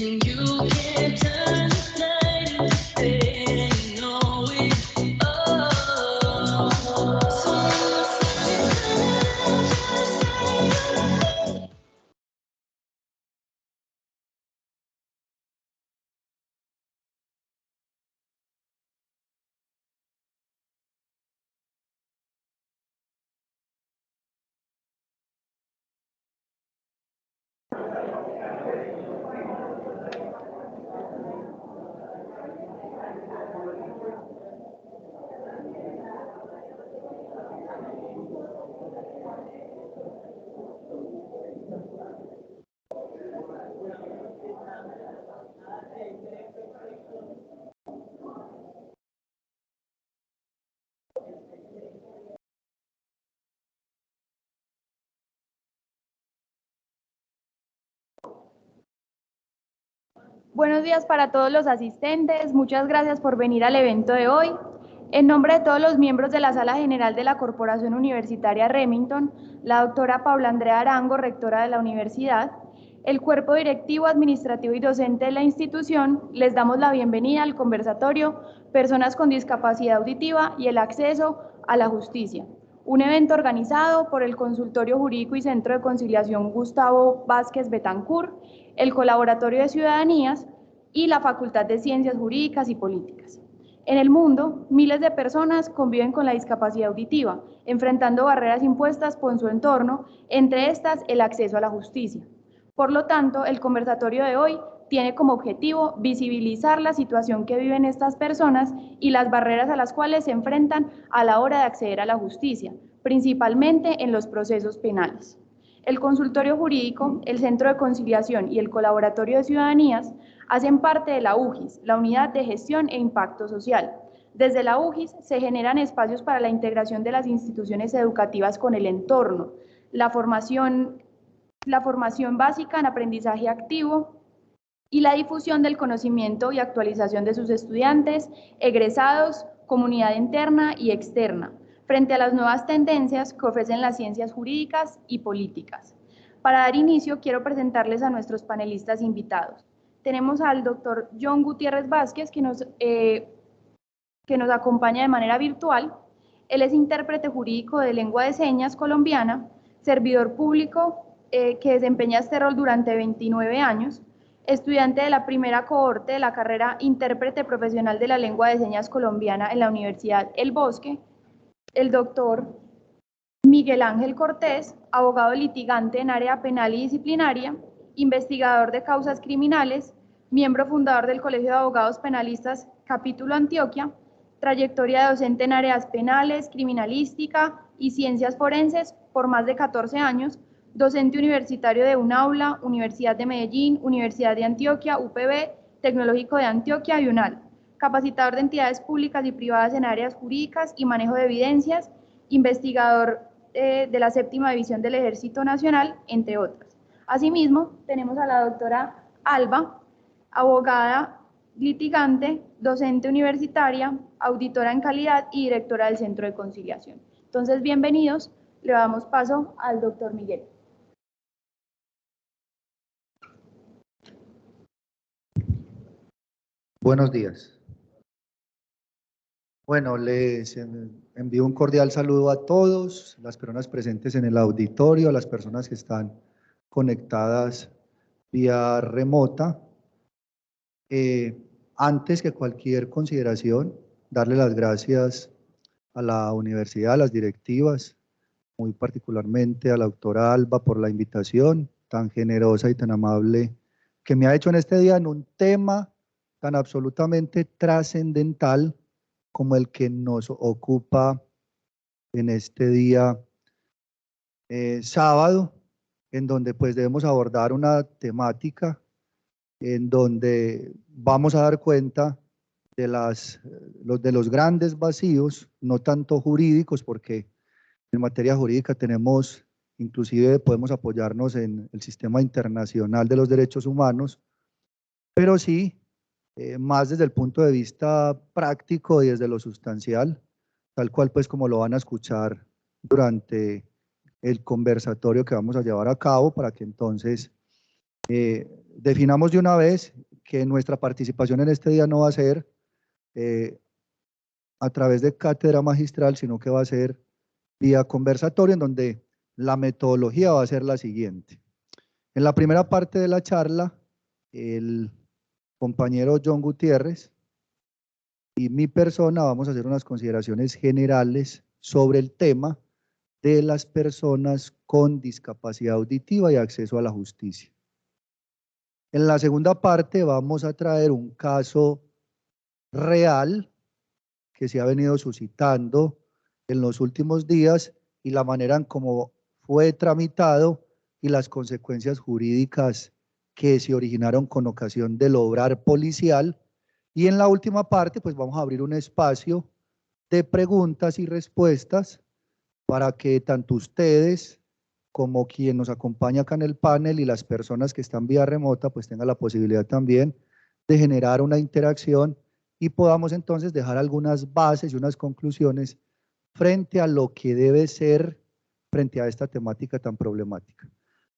And you can't turn the night into day, you know it. Oh, Buenos días para todos los asistentes, muchas gracias por venir al evento de hoy. En nombre de todos los miembros de la Sala General de la Corporación Universitaria Remington, la doctora Paula Andrea Arango, rectora de la universidad, el cuerpo directivo, administrativo y docente de la institución, les damos la bienvenida al conversatorio Personas con Discapacidad Auditiva y el Acceso a la Justicia, un evento organizado por el Consultorio Jurídico y Centro de Conciliación Gustavo Vázquez Betancourt, el Colaboratorio de Ciudadanías y la Facultad de Ciencias Jurídicas y Políticas. En el mundo, miles de personas conviven con la discapacidad auditiva, enfrentando barreras impuestas por su entorno, entre estas el acceso a la justicia. Por lo tanto, el conversatorio de hoy tiene como objetivo visibilizar la situación que viven estas personas y las barreras a las cuales se enfrentan a la hora de acceder a la justicia, principalmente en los procesos penales. El consultorio jurídico, el Centro de Conciliación y el Colaboratorio de Ciudadanías hacen parte de la UGIS, la Unidad de Gestión e Impacto Social. Desde la UGIS se generan espacios para la integración de las instituciones educativas con el entorno, la formación básica en aprendizaje activo y la difusión del conocimiento y actualización de sus estudiantes, egresados, comunidad interna y externa, frente a las nuevas tendencias que ofrecen las ciencias jurídicas y políticas. Para dar inicio, quiero presentarles a nuestros panelistas invitados. Tenemos al doctor John Gutiérrez Vázquez, que nos acompaña de manera virtual. Él es intérprete jurídico de lengua de señas colombiana, servidor público que desempeña este rol durante 29 años, estudiante de la primera cohorte de la carrera intérprete profesional de la lengua de señas colombiana en la Universidad El Bosque, el doctor Miguel Ángel Cortés, abogado litigante en área penal y disciplinaria, investigador de causas criminales, miembro fundador del Colegio de Abogados Penalistas Capítulo Antioquia, trayectoria docente en áreas penales, criminalística y ciencias forenses por más de 14 años, docente universitario de UNAULA, Universidad de Medellín, Universidad de Antioquia, UPB, Tecnológico de Antioquia y UNAL, capacitador de entidades públicas y privadas en áreas jurídicas y manejo de evidencias, investigador de la 7ª División del Ejército Nacional, entre otras. Asimismo, tenemos a la doctora Alba, abogada litigante, docente universitaria, auditora en calidad y directora del Centro de Conciliación. Entonces, bienvenidos. Le damos paso al doctor Miguel. Buenos días. Bueno, les envío un cordial saludo a todos, las personas presentes en el auditorio, a las personas que están conectadas vía remota. Antes que cualquier consideración, darle las gracias a la universidad, a las directivas, muy particularmente a la doctora Alba por la invitación tan generosa y tan amable que me ha hecho en este día en un tema tan absolutamente trascendental como el que nos ocupa en este día sábado, en donde pues debemos abordar una temática en donde vamos a dar cuenta de los grandes vacíos, no tanto jurídicos, porque en materia jurídica tenemos, inclusive podemos apoyarnos en el sistema internacional de los derechos humanos, pero sí, más desde el punto de vista práctico y desde lo sustancial, tal cual pues como lo van a escuchar durante el conversatorio que vamos a llevar a cabo, para que entonces Definamos de una vez que nuestra participación en este día no va a ser a través de cátedra magistral, sino que va a ser vía conversatorio, en donde la metodología va a ser la siguiente. En la primera parte de la charla, el compañero John Gutiérrez y mi persona vamos a hacer unas consideraciones generales sobre el tema de las personas con discapacidad auditiva y acceso a la justicia. En la segunda parte vamos a traer un caso real que se ha venido suscitando en los últimos días y la manera en cómo fue tramitado y las consecuencias jurídicas que se originaron con ocasión del obrar policial. Y en la última parte, pues vamos a abrir un espacio de preguntas y respuestas para que tanto ustedes como quien nos acompaña acá en el panel y las personas que están vía remota, pues tengan la posibilidad también de generar una interacción y podamos entonces dejar algunas bases y unas conclusiones frente a lo que debe ser frente a esta temática tan problemática.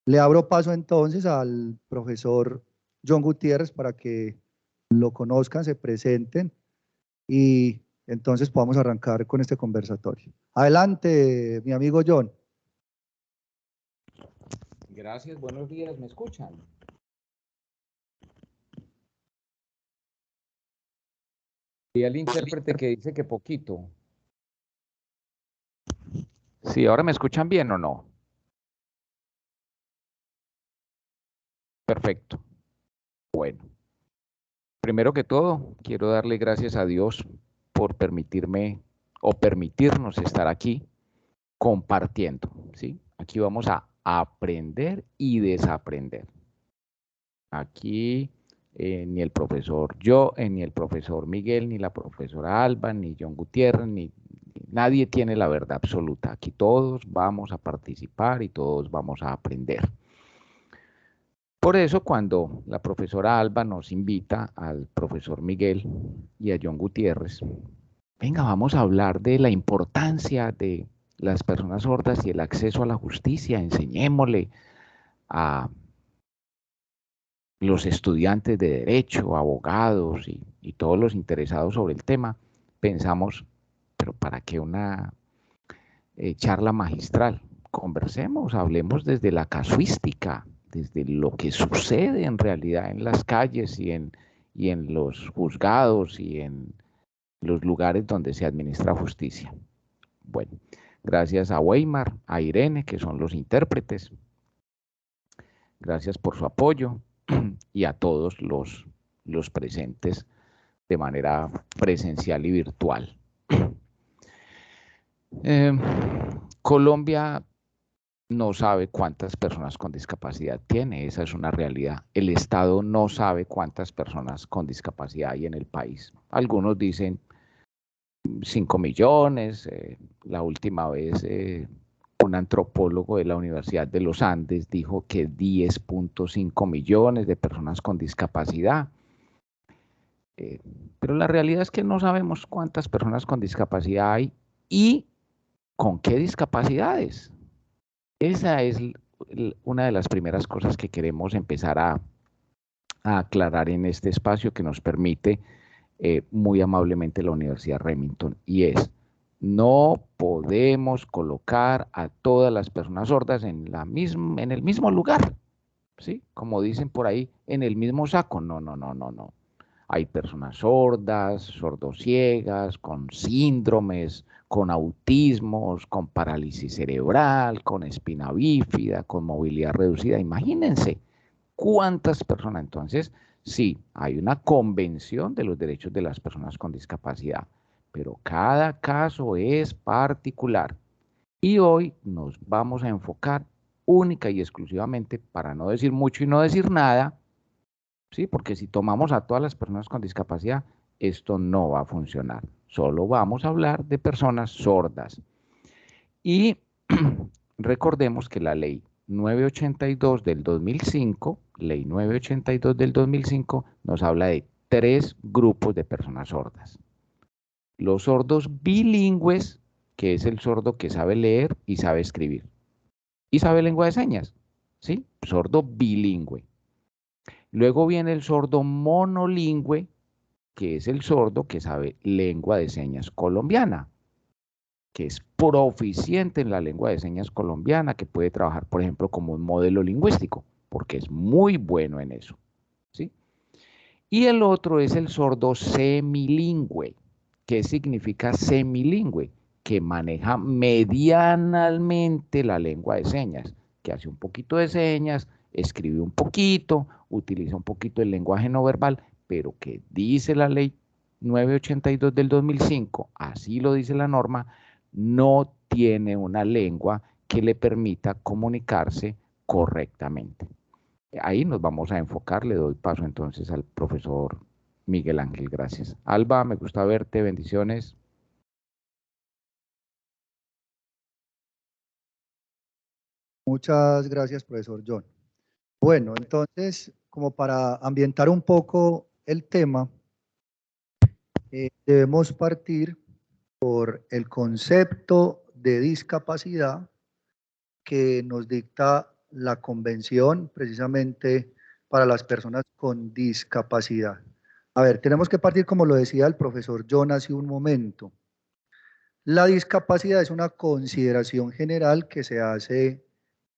Le abro paso entonces al profesor John Gutiérrez para que lo conozcan, se presenten y entonces podamos arrancar con este conversatorio. Adelante, mi amigo John. Gracias, buenos días, ¿me escuchan? Y el intérprete que dice que poquito. Sí, ¿ahora me escuchan bien o no? Perfecto. Bueno, primero que todo, quiero darle gracias a Dios por permitirme o permitirnos estar aquí compartiendo, ¿sí? Aquí vamos a aprender y desaprender. Aquí ni el profesor ni el profesor Miguel, ni la profesora Alba, ni John Gutiérrez, nadie tiene la verdad absoluta. Aquí todos vamos a participar y todos vamos a aprender. Por eso cuando la profesora Alba nos invita al profesor Miguel y a John Gutiérrez, venga, vamos a hablar de la importancia de las personas sordas y el acceso a la justicia, enseñémosle a los estudiantes de derecho, abogados y todos los interesados sobre el tema, pensamos, pero ¿para qué una charla magistral? Conversemos, hablemos desde la casuística, desde lo que sucede en realidad en las calles y en los juzgados y en los lugares donde se administra justicia. Bueno, gracias a Weimar, a Irene, que son los intérpretes. Gracias por su apoyo y a todos los presentes de manera presencial y virtual. Colombia no sabe cuántas personas con discapacidad tiene, esa es una realidad. El Estado no sabe cuántas personas con discapacidad hay en el país. Algunos dicen 5 millones, la última vez un antropólogo de la Universidad de los Andes dijo que 10.5 millones de personas con discapacidad. Pero la realidad es que no sabemos cuántas personas con discapacidad hay y con qué discapacidades. Esa es una de las primeras cosas que queremos empezar a aclarar en este espacio que nos permite muy amablemente la Universidad Remington, y es: no podemos colocar a todas las personas sordas en el mismo lugar, ¿sí? Como dicen por ahí, en el mismo saco. No, no, no, no, no. Hay personas sordas, sordociegas, con síndromes, con autismos, con parálisis cerebral, con espina bífida, con movilidad reducida. Imagínense cuántas personas. Entonces, sí, hay una convención de los derechos de las personas con discapacidad, pero cada caso es particular. Y hoy nos vamos a enfocar única y exclusivamente, para no decir mucho y no decir nada, ¿sí? Porque si tomamos a todas las personas con discapacidad, esto no va a funcionar. Solo vamos a hablar de personas sordas. Y recordemos que la ley 982 del 2005, ley 982 del 2005, nos habla de 3 grupos de personas sordas. Los sordos bilingües, que es el sordo que sabe leer y sabe escribir. Y sabe lengua de señas, ¿sí? Sordo bilingüe. Luego viene el sordo monolingüe, que es el sordo que sabe lengua de señas colombiana, que es proficiente en la lengua de señas colombiana, que puede trabajar, por ejemplo, como un modelo lingüístico, porque es muy bueno en eso, ¿sí? Y el otro es el sordo semilingüe. ¿Qué significa semilingüe? Que maneja medianamente la lengua de señas, que hace un poquito de señas, escribe un poquito, utiliza un poquito el lenguaje no verbal, pero que dice la ley 982 del 2005, así lo dice la norma, no tiene una lengua que le permita comunicarse correctamente. Ahí nos vamos a enfocar. Le doy paso entonces al profesor Miguel Ángel. Gracias. Alba, me gusta verte. Bendiciones. Muchas gracias, profesor John. Bueno, entonces, como para ambientar un poco el tema, debemos partir por el concepto de discapacidad que nos dicta la Convención precisamente para las personas con discapacidad. A ver, tenemos que partir, como lo decía el profesor John hace un momento. La discapacidad es una consideración general que se hace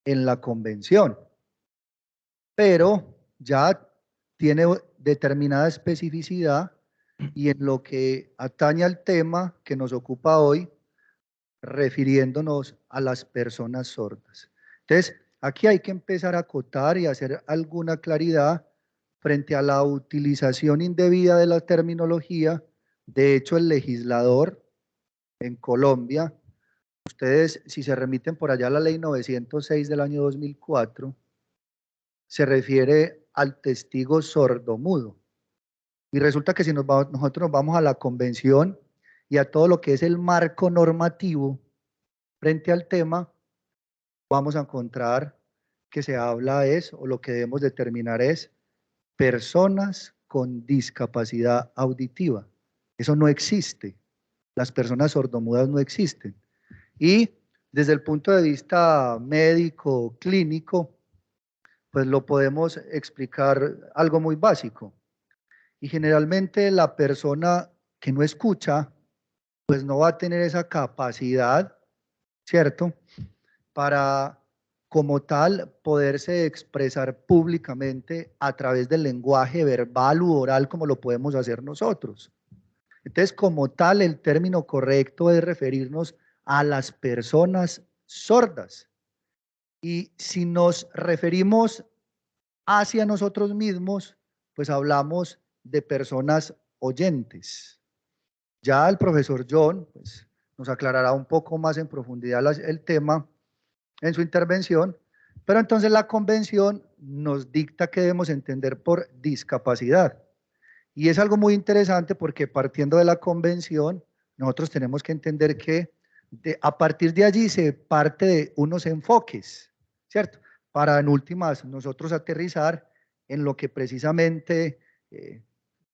en la Convención, pero ya tiene determinada especificidad y en lo que atañe al tema que nos ocupa hoy, refiriéndonos a las personas sordas. Entonces, aquí hay que empezar a acotar y hacer alguna claridad frente a la utilización indebida de la terminología. De hecho, el legislador en Colombia, ustedes, si se remiten por allá a la ley 906 del año 2004, se refiere al testigo sordomudo. Y resulta que si nosotros nos vamos a la convención y a todo lo que es el marco normativo frente al tema, vamos a encontrar que se habla o lo que debemos determinar es personas con discapacidad auditiva. Eso no existe. Las personas sordomudas no existen. Y desde el punto de vista médico, clínico, pues lo podemos explicar algo muy básico. Y generalmente la persona que no escucha, pues no va a tener esa capacidad, ¿cierto? Para, como tal, poderse expresar públicamente a través del lenguaje verbal u oral como lo podemos hacer nosotros. Entonces, como tal, el término correcto es referirnos a las personas sordas. Y si nos referimos hacia nosotros mismos, pues hablamos de personas oyentes. Ya el profesor John pues, nos aclarará un poco más en profundidad el tema en su intervención, pero entonces la convención nos dicta que debemos entender por discapacidad. Y es algo muy interesante porque partiendo de la convención, nosotros tenemos que entender que a partir de allí se parte de unos enfoques, ¿cierto? Para en últimas nosotros aterrizar en lo que precisamente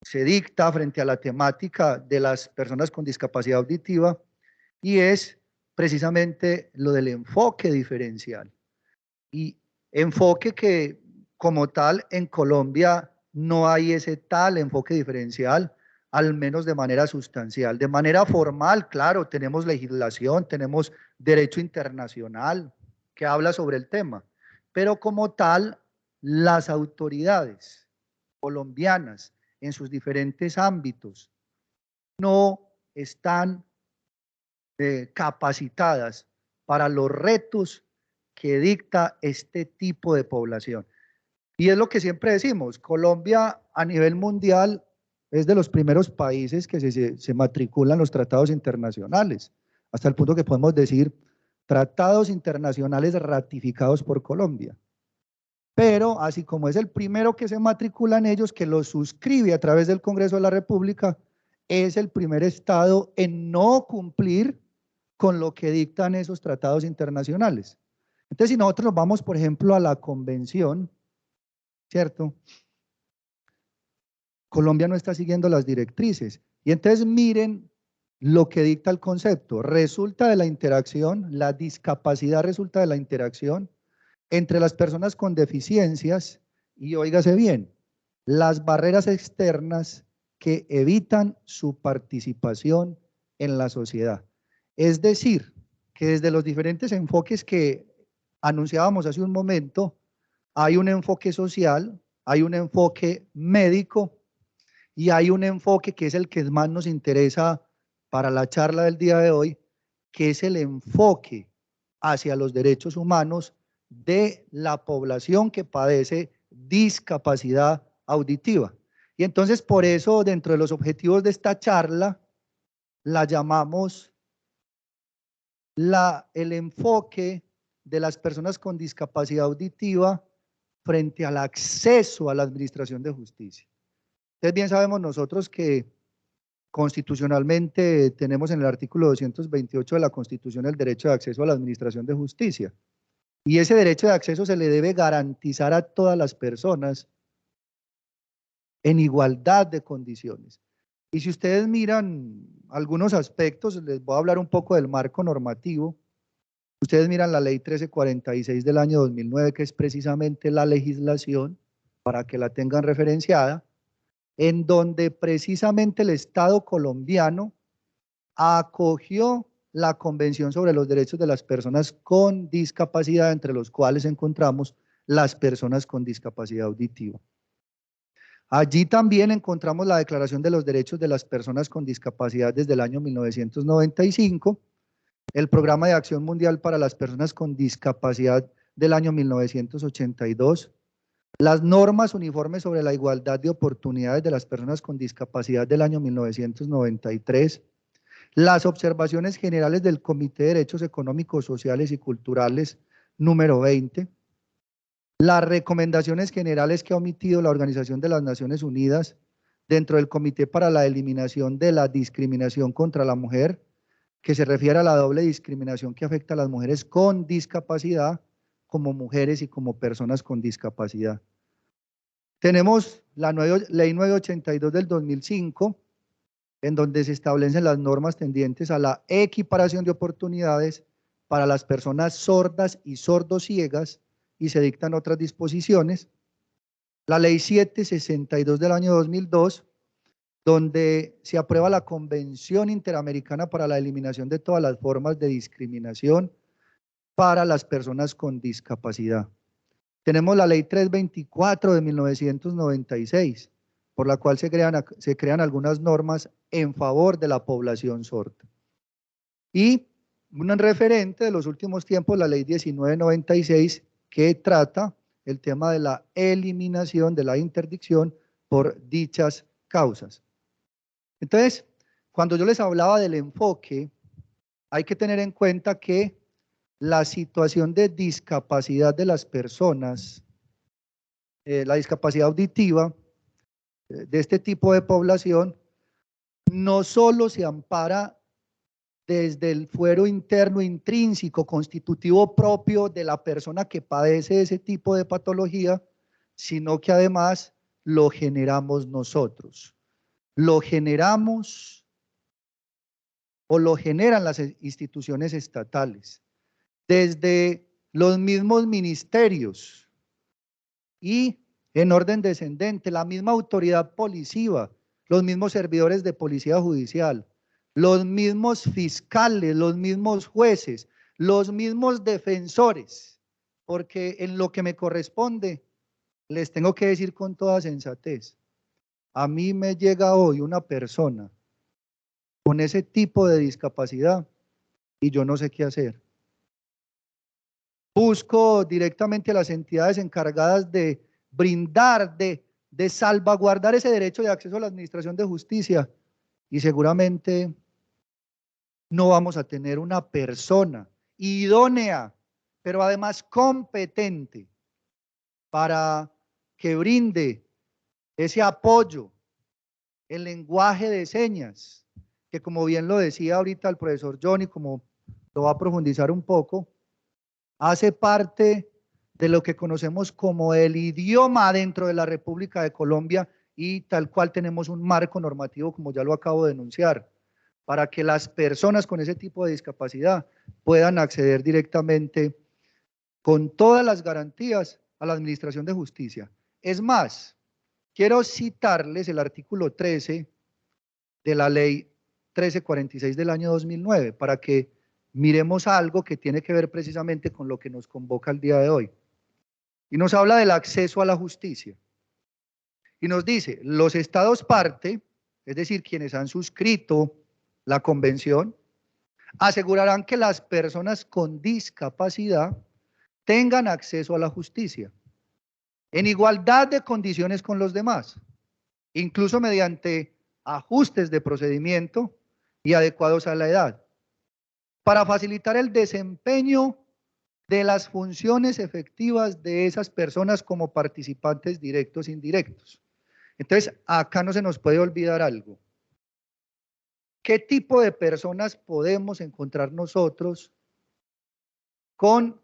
se dicta frente a la temática de las personas con discapacidad auditiva y es precisamente lo del enfoque diferencial. Y enfoque que como tal en Colombia no hay ese tal enfoque diferencial, al menos de manera sustancial. De manera formal, claro, tenemos legislación, tenemos derecho internacional que habla sobre el tema, pero como tal, las autoridades colombianas en sus diferentes ámbitos no están capacitadas para los retos que dicta este tipo de población. Y es lo que siempre decimos, Colombia a nivel mundial es de los primeros países que se matriculan los tratados internacionales, hasta el punto que podemos decir tratados internacionales ratificados por Colombia. Pero así como es el primero que se matriculan ellos, que lo suscribe a través del Congreso de la República, es el primer estado en no cumplir con lo que dictan esos tratados internacionales. Entonces, si nosotros nos vamos, por ejemplo, a la convención, ¿cierto? Colombia no está siguiendo las directrices. Y entonces miren lo que dicta el concepto. Resulta de la interacción, la discapacidad resulta de la interacción entre las personas con deficiencias, y óigase bien, las barreras externas que evitan su participación en la sociedad. Es decir, que desde los diferentes enfoques que anunciábamos hace un momento, hay un enfoque social, hay un enfoque médico y hay un enfoque que es el que más nos interesa para la charla del día de hoy, que es el enfoque hacia los derechos humanos de la población que padece discapacidad auditiva. Y entonces por eso dentro de los objetivos de esta charla la llamamos el enfoque de las personas con discapacidad auditiva frente al acceso a la administración de justicia. Entonces bien sabemos nosotros que constitucionalmente tenemos en el artículo 228 de la Constitución el derecho de acceso a la administración de justicia. Y ese derecho de acceso se le debe garantizar a todas las personas en igualdad de condiciones. Y si ustedes miran algunos aspectos, les voy a hablar un poco del marco normativo. Ustedes miran la ley 1346 del año 2009, que es precisamente la legislación, para que la tengan referenciada, en donde precisamente el Estado colombiano acogió la Convención sobre los Derechos de las Personas con Discapacidad, entre los cuales encontramos las personas con discapacidad auditiva. Allí también encontramos la Declaración de los Derechos de las Personas con Discapacidad desde el año 1995, el Programa de Acción Mundial para las Personas con Discapacidad del año 1982, las normas uniformes sobre la igualdad de oportunidades de las personas con discapacidad del año 1993, las observaciones generales del Comité de Derechos Económicos, Sociales y Culturales número 20, las recomendaciones generales que ha omitido la Organización de las Naciones Unidas dentro del Comité para la Eliminación de la Discriminación contra la Mujer, que se refiere a la doble discriminación que afecta a las mujeres con discapacidad, como mujeres y como personas con discapacidad. Tenemos la Ley 982 del 2005, en donde se establecen las normas tendientes a la equiparación de oportunidades para las personas sordas y sordociegas y se dictan otras disposiciones. La Ley 762 del año 2002, donde se aprueba la Convención Interamericana para la Eliminación de todas las formas de discriminación para las personas con discapacidad. Tenemos la Ley 324 de 1996, por la cual se crean algunas normas en favor de la población sorda. Y un referente de los últimos tiempos, la Ley 1996, que trata el tema de la eliminación de la interdicción por dichas causas. Entonces, cuando yo les hablaba del enfoque, hay que tener en cuenta que la situación de discapacidad de las personas, la discapacidad auditiva de este tipo de población, no solo se ampara desde el fuero interno intrínseco constitutivo propio de la persona que padece ese tipo de patología, sino que además lo generamos nosotros. Lo generamos o lo generan las instituciones estatales, desde los mismos ministerios y en orden descendente, la misma autoridad policiva, los mismos servidores de policía judicial, los mismos fiscales, los mismos jueces, los mismos defensores, porque en lo que me corresponde, les tengo que decir con toda sensatez, a mí me llega hoy una persona con ese tipo de discapacidad y yo no sé qué hacer. Busco directamente a las entidades encargadas de brindar, de salvaguardar ese derecho de acceso a la administración de justicia y seguramente no vamos a tener una persona idónea, pero además competente para que brinde ese apoyo, el lenguaje de señas, que como bien lo decía ahorita el profesor Johnny, como lo va a profundizar un poco, hace parte de lo que conocemos como el idioma dentro de la República de Colombia y tal cual tenemos un marco normativo, como ya lo acabo de enunciar, para que las personas con ese tipo de discapacidad puedan acceder directamente con todas las garantías a la administración de justicia. Es más, quiero citarles el artículo 13 de la ley 1346 del año 2009 para que miremos algo que tiene que ver precisamente con lo que nos convoca el día de hoy. Y nos habla del acceso a la justicia. Y nos dice, los estados parte, es decir, quienes han suscrito la convención, asegurarán que las personas con discapacidad tengan acceso a la justicia en igualdad de condiciones con los demás, incluso mediante ajustes de procedimiento y adecuados a la edad, para facilitar el desempeño de las funciones efectivas de esas personas como participantes directos e indirectos. Entonces, acá no se nos puede olvidar algo. ¿Qué tipo de personas podemos encontrar nosotros con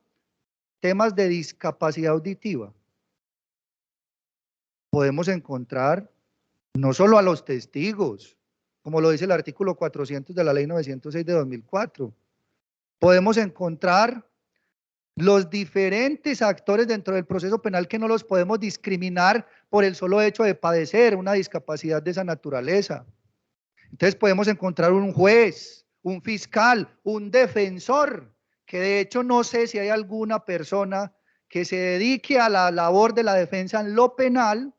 temas de discapacidad auditiva? Podemos encontrar no solo a los testigos, como lo dice el artículo 400 de la ley 906 de 2004. Podemos encontrar los diferentes actores dentro del proceso penal que no los podemos discriminar por el solo hecho de padecer una discapacidad de esa naturaleza. Entonces podemos encontrar un juez, un fiscal, un defensor, que de hecho no sé si hay alguna persona que se dedique a la labor de la defensa en lo penal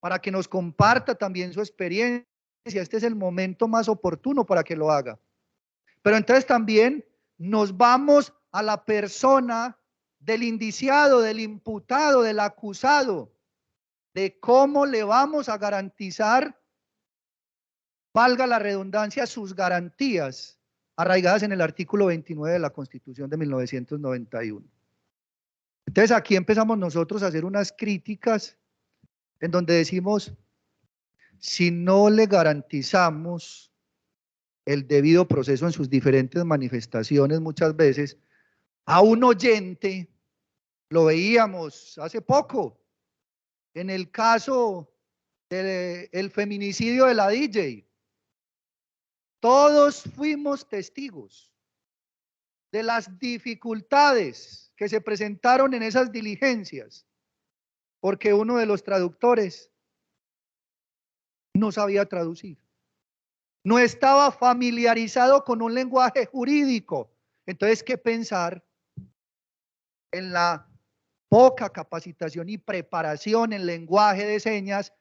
para que nos comparta también su experiencia. Este es el momento más oportuno para que lo haga. Pero entonces también nos vamos a la persona del indiciado, del imputado, del acusado, de cómo le vamos a garantizar, valga la redundancia, sus garantías arraigadas en el artículo 29 de la Constitución de 1991. Entonces aquí empezamos nosotros a hacer unas críticas en donde decimos, si no le garantizamos el debido proceso en sus diferentes manifestaciones muchas veces, a un oyente, lo veíamos hace poco, en el caso del feminicidio de la DJ, todos fuimos testigos de las dificultades que se presentaron en esas diligencias, porque uno de los traductores no sabía traducir, no estaba familiarizado con un lenguaje jurídico. Entonces, ¿qué pensar en la poca capacitación y preparación en lenguaje de señas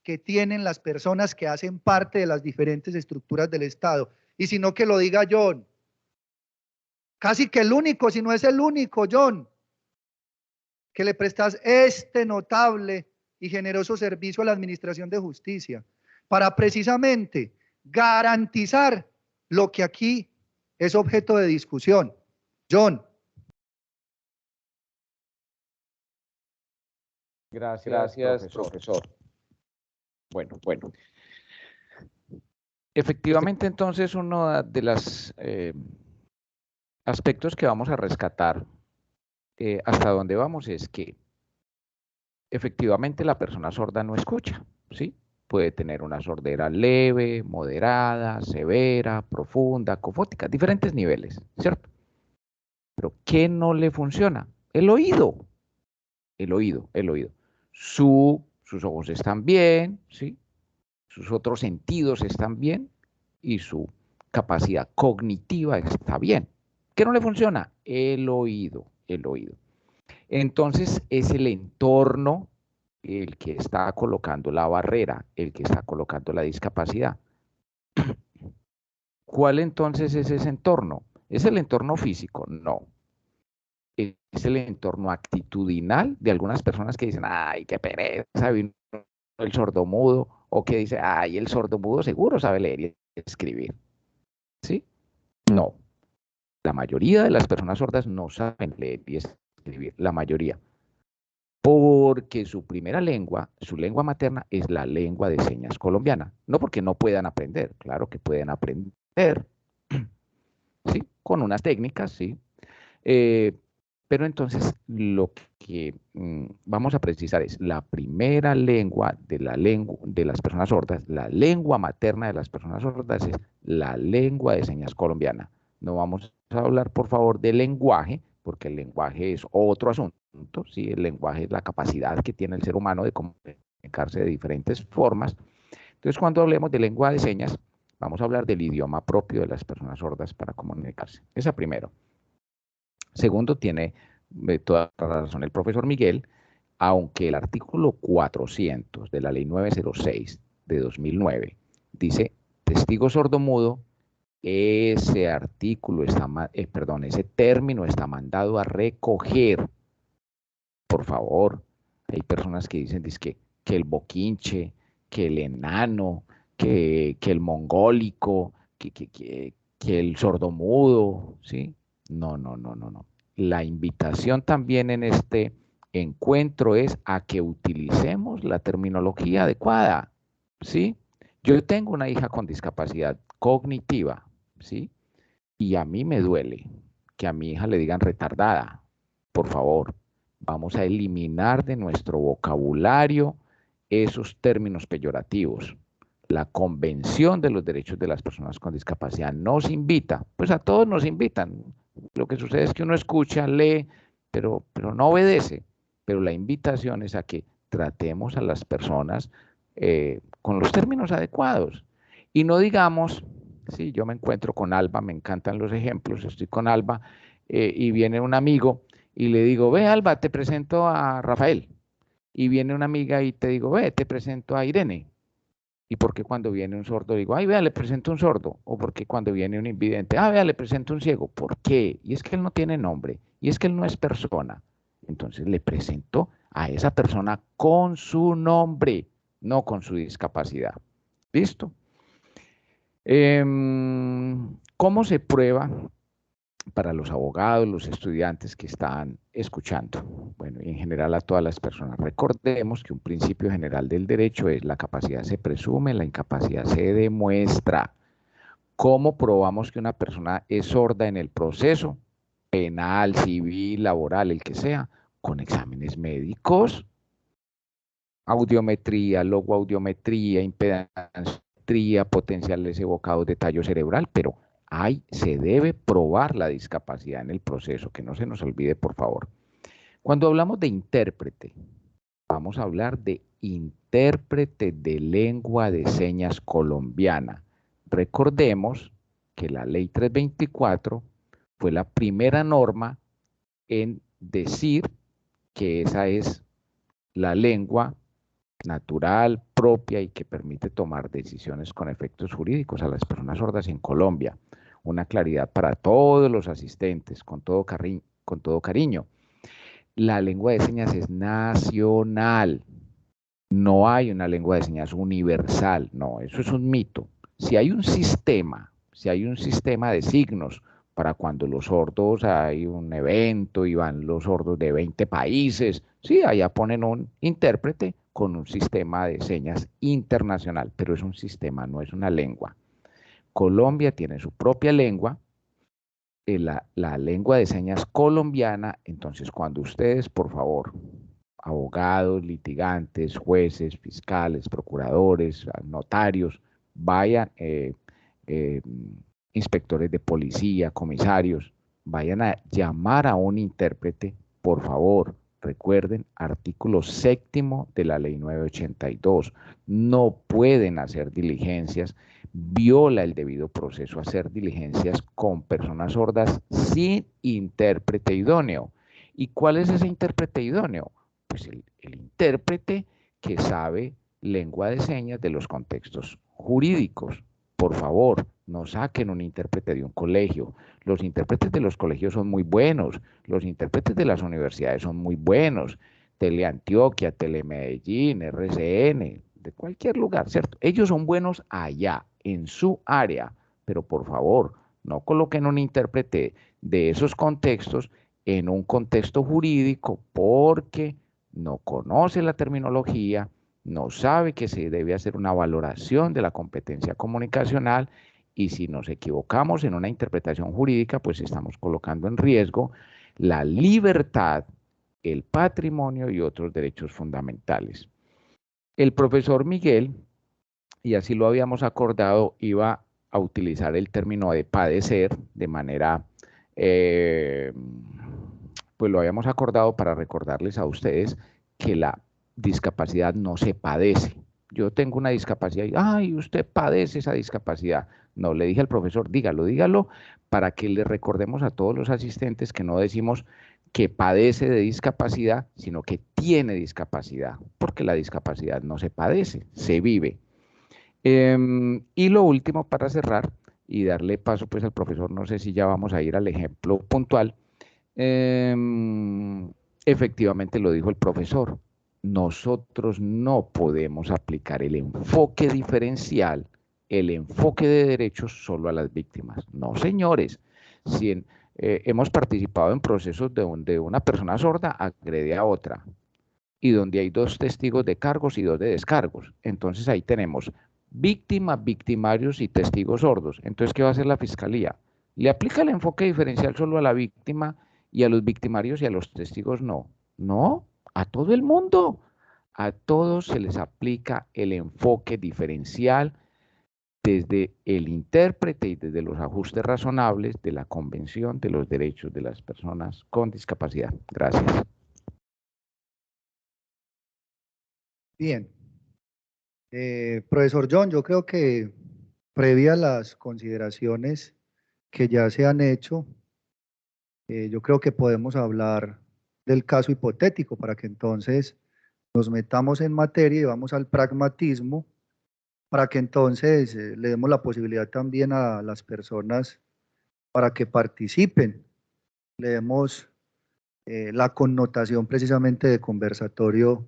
que tienen las personas que hacen parte de las diferentes estructuras del Estado? Y si no, que lo diga John, casi que el único, si no es el único, John, que le prestas este notable y generoso servicio a la Administración de Justicia, para precisamente garantizar lo que aquí es objeto de discusión. John. Gracias, profesor. Bueno. Efectivamente, entonces, uno de los aspectos que vamos a rescatar hasta donde vamos es que efectivamente la persona sorda no escucha, ¿sí? Puede tener una sordera leve, moderada, severa, profunda, cofótica, diferentes niveles, ¿cierto? Pero ¿qué no le funciona? El oído. Sus ojos están bien, ¿sí? Sus otros sentidos están bien y su capacidad cognitiva está bien. ¿Qué no le funciona? El oído. Entonces es el entorno el que está colocando la barrera, el que está colocando la discapacidad. ¿Cuál entonces es ese entorno? ¿Es el entorno físico? No. Es el entorno actitudinal de algunas personas que dicen, ay, qué pereza, vino el sordomudo, o que dice, ay, el sordomudo seguro sabe leer y escribir. ¿Sí? No. La mayoría de las personas sordas no saben leer y escribir, la mayoría. Porque su primera lengua, su lengua materna, es la lengua de señas colombiana. No porque no puedan aprender, claro que pueden aprender, ¿sí? Con unas técnicas, sí. Pero entonces lo que vamos a precisar es la primera lengua de las personas sordas, la lengua materna de las personas sordas es la lengua de señas colombiana. No vamos a hablar, por favor, del lenguaje, porque el lenguaje es otro asunto. ¿sí? El lenguaje es la capacidad que tiene el ser humano de comunicarse de diferentes formas. Entonces, cuando hablemos de lengua de señas, vamos a hablar del idioma propio de las personas sordas para comunicarse. Esa primero. Segundo, tiene toda la razón el profesor Miguel, aunque el artículo 400 de la ley 906 de 2009 dice testigo sordomudo, ese artículo está, ese término está mandado a recoger. Por favor, hay personas que dicen que el boquinche, que el enano, que el mongólico, que el sordomudo, ¿sí? No, no, no, no, no. La invitación también en este encuentro es a que utilicemos la terminología adecuada, ¿sí? Yo tengo una hija con discapacidad cognitiva, ¿sí? Y a mí me duele que a mi hija le digan retardada. Por favor, vamos a eliminar de nuestro vocabulario esos términos peyorativos. La Convención de los Derechos de las Personas con Discapacidad nos invita, pues a todos nos invitan. Lo que sucede es que uno escucha, lee, pero no obedece. Pero la invitación es a que tratemos a las personas con los términos adecuados. Y no digamos, sí, yo me encuentro con Alba, me encantan los ejemplos, estoy con Alba y viene un amigo y le digo, ve Alba, te presento a Rafael. Y viene una amiga y te digo, ve, te presento a Irene. ¿Y por qué cuando viene un sordo digo, ay, vea, le presento un sordo? ¿O por qué cuando viene un invidente, ah, vea, le presento un ciego? ¿Por qué? Y es que él no tiene nombre, y es que él no es persona. Entonces le presento a esa persona con su nombre, no con su discapacidad. ¿Listo? ¿Cómo se prueba para los abogados, los estudiantes que están escuchando? Bueno, y en general a todas las personas. Recordemos que un principio general del derecho es la capacidad se presume, la incapacidad se demuestra. ¿Cómo probamos que una persona es sorda en el proceso penal, civil, laboral, el que sea? Con exámenes médicos, audiometría, logoaudiometría, impedancia, potenciales evocados de tallo cerebral, pero se debe probar la discapacidad en el proceso, que no se nos olvide, por favor. Cuando hablamos de intérprete, vamos a hablar de intérprete de lengua de señas colombiana. Recordemos que la ley 324 fue la primera norma en decir que esa es la lengua natural, propia y que permite tomar decisiones con efectos jurídicos a las personas sordas en Colombia. Una claridad para todos los asistentes, con todo cariño. La lengua de señas es nacional. No hay una lengua de señas universal. No, eso es un mito. Si hay un sistema de signos para cuando los sordos hay un evento y van los sordos de 20 países, sí, allá ponen un intérprete con un sistema de señas internacional, pero es un sistema, no es una lengua. Colombia tiene su propia lengua, la lengua de señas colombiana. Entonces, cuando ustedes, por favor, abogados, litigantes, jueces, fiscales, procuradores, notarios, vayan, inspectores de policía, comisarios, vayan a llamar a un intérprete, por favor, recuerden, artículo 7º de la ley 982, no pueden hacer diligencias, viola el debido proceso hacer diligencias con personas sordas sin intérprete idóneo. ¿Y cuál es ese intérprete idóneo? Pues el intérprete que sabe lengua de señas de los contextos jurídicos. Por favor, no saquen un intérprete de un colegio. Los intérpretes de los colegios son muy buenos, los intérpretes de las universidades son muy buenos. Teleantioquia, Telemedellín, RCN, de cualquier lugar, ¿cierto? Ellos son buenos allá, en su área, pero por favor, no coloquen un intérprete de esos contextos en un contexto jurídico porque no conoce la terminología, no sabe que se debe hacer una valoración de la competencia comunicacional y si nos equivocamos en una interpretación jurídica, pues estamos colocando en riesgo la libertad, el patrimonio y otros derechos fundamentales. El profesor Miguel, y así lo habíamos acordado, iba a utilizar el término de padecer de manera pues lo habíamos acordado para recordarles a ustedes que la discapacidad no se padece. Yo tengo una discapacidad y, ay, usted padece esa discapacidad. No, le dije al profesor, dígalo, para que le recordemos a todos los asistentes que no decimos que padece de discapacidad, sino que tiene discapacidad, porque la discapacidad no se padece, se vive. Y lo último, para cerrar y darle paso pues al profesor, no sé si ya vamos a ir al ejemplo puntual. Efectivamente lo dijo el profesor, nosotros no podemos aplicar el enfoque diferencial, el enfoque de derechos solo a las víctimas. No, señores, si hemos participado en procesos donde una persona sorda agrede a otra y donde hay 2 testigos de cargos y 2 de descargos. Entonces ahí tenemos víctimas, victimarios y testigos sordos. Entonces, ¿qué va a hacer la fiscalía? ¿Le aplica el enfoque diferencial solo a la víctima y a los victimarios y a los testigos no? No, a todo el mundo. A todos se les aplica el enfoque diferencial desde el intérprete y desde los ajustes razonables de la Convención de los Derechos de las Personas con Discapacidad. Gracias. Bien. Profesor John, yo creo que previa a las consideraciones que ya se han hecho, yo creo que podemos hablar del caso hipotético para que entonces nos metamos en materia y vamos al pragmatismo, para que entonces le demos la posibilidad también a las personas para que participen, le demos la connotación precisamente de conversatorio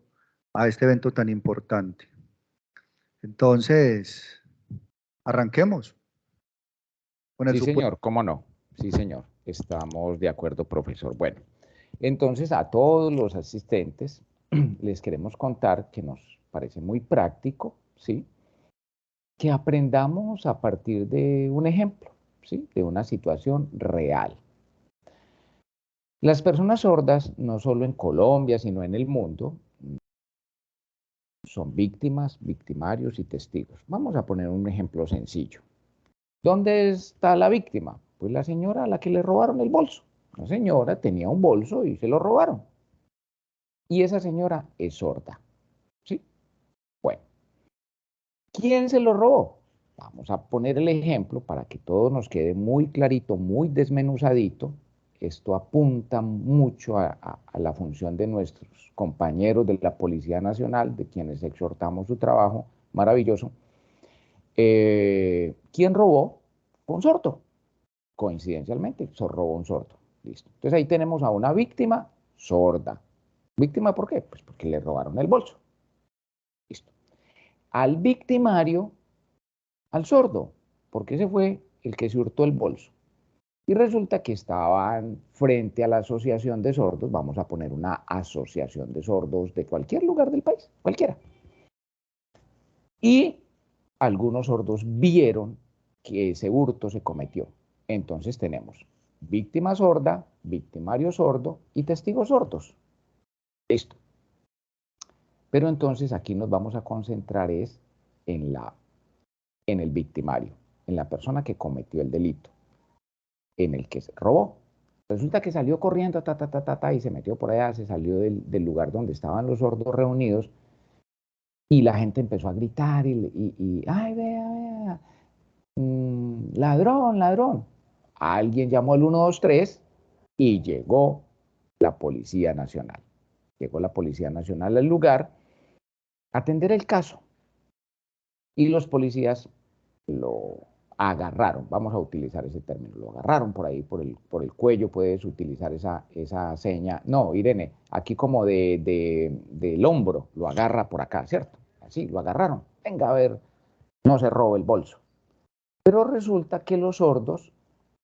a este evento tan importante. Entonces, arranquemos con el Sí, supuesto. señor, ¿cómo no? Sí, señor, estamos de acuerdo, profesor. Bueno, entonces a todos los asistentes les queremos contar que nos parece muy práctico, ¿sí? Que aprendamos a partir de un ejemplo, ¿sí? De una situación real. Las personas sordas, no solo en Colombia, sino en el mundo, son víctimas, victimarios y testigos. Vamos a poner un ejemplo sencillo. ¿Dónde está la víctima? Pues la señora a la que le robaron el bolso. La señora tenía un bolso y se lo robaron. Y esa señora es sorda. ¿Sí? Bueno, ¿quién se lo robó? Vamos a poner el ejemplo para que todo nos quede muy clarito, muy desmenuzadito. Esto apunta mucho a la función de nuestros compañeros de la Policía Nacional, de quienes exhortamos su trabajo maravilloso. ¿Quién robó? Un sordo. Coincidencialmente, se robó un sordo. Listo. Entonces ahí tenemos a una víctima sorda. ¿Víctima por qué? Pues porque le robaron el bolso. Listo. Al victimario, al sordo, porque ese fue el que se hurtó el bolso. Y resulta que estaban frente a la asociación de sordos, vamos a poner una asociación de sordos de cualquier lugar del país, cualquiera. Y algunos sordos vieron que ese hurto se cometió. Entonces tenemos víctima sorda, victimario sordo y testigos sordos. Listo. Pero entonces aquí nos vamos a concentrar es en el victimario, en la persona que cometió el delito, en el que se robó. Resulta que salió corriendo, y se metió por allá, se salió del lugar donde estaban los sordos reunidos y la gente empezó a gritar ay, vea, ladrón, ladrón. Alguien llamó al 123 y llegó la Policía Nacional. Llegó la Policía Nacional al lugar a atender el caso y los policías lo agarraron, vamos a utilizar ese término, lo agarraron por ahí, por el cuello, puedes utilizar esa seña, no, Irene, aquí como del hombro, lo agarra por acá, ¿cierto? Así, lo agarraron, venga a ver, no se robe el bolso. Pero resulta que los sordos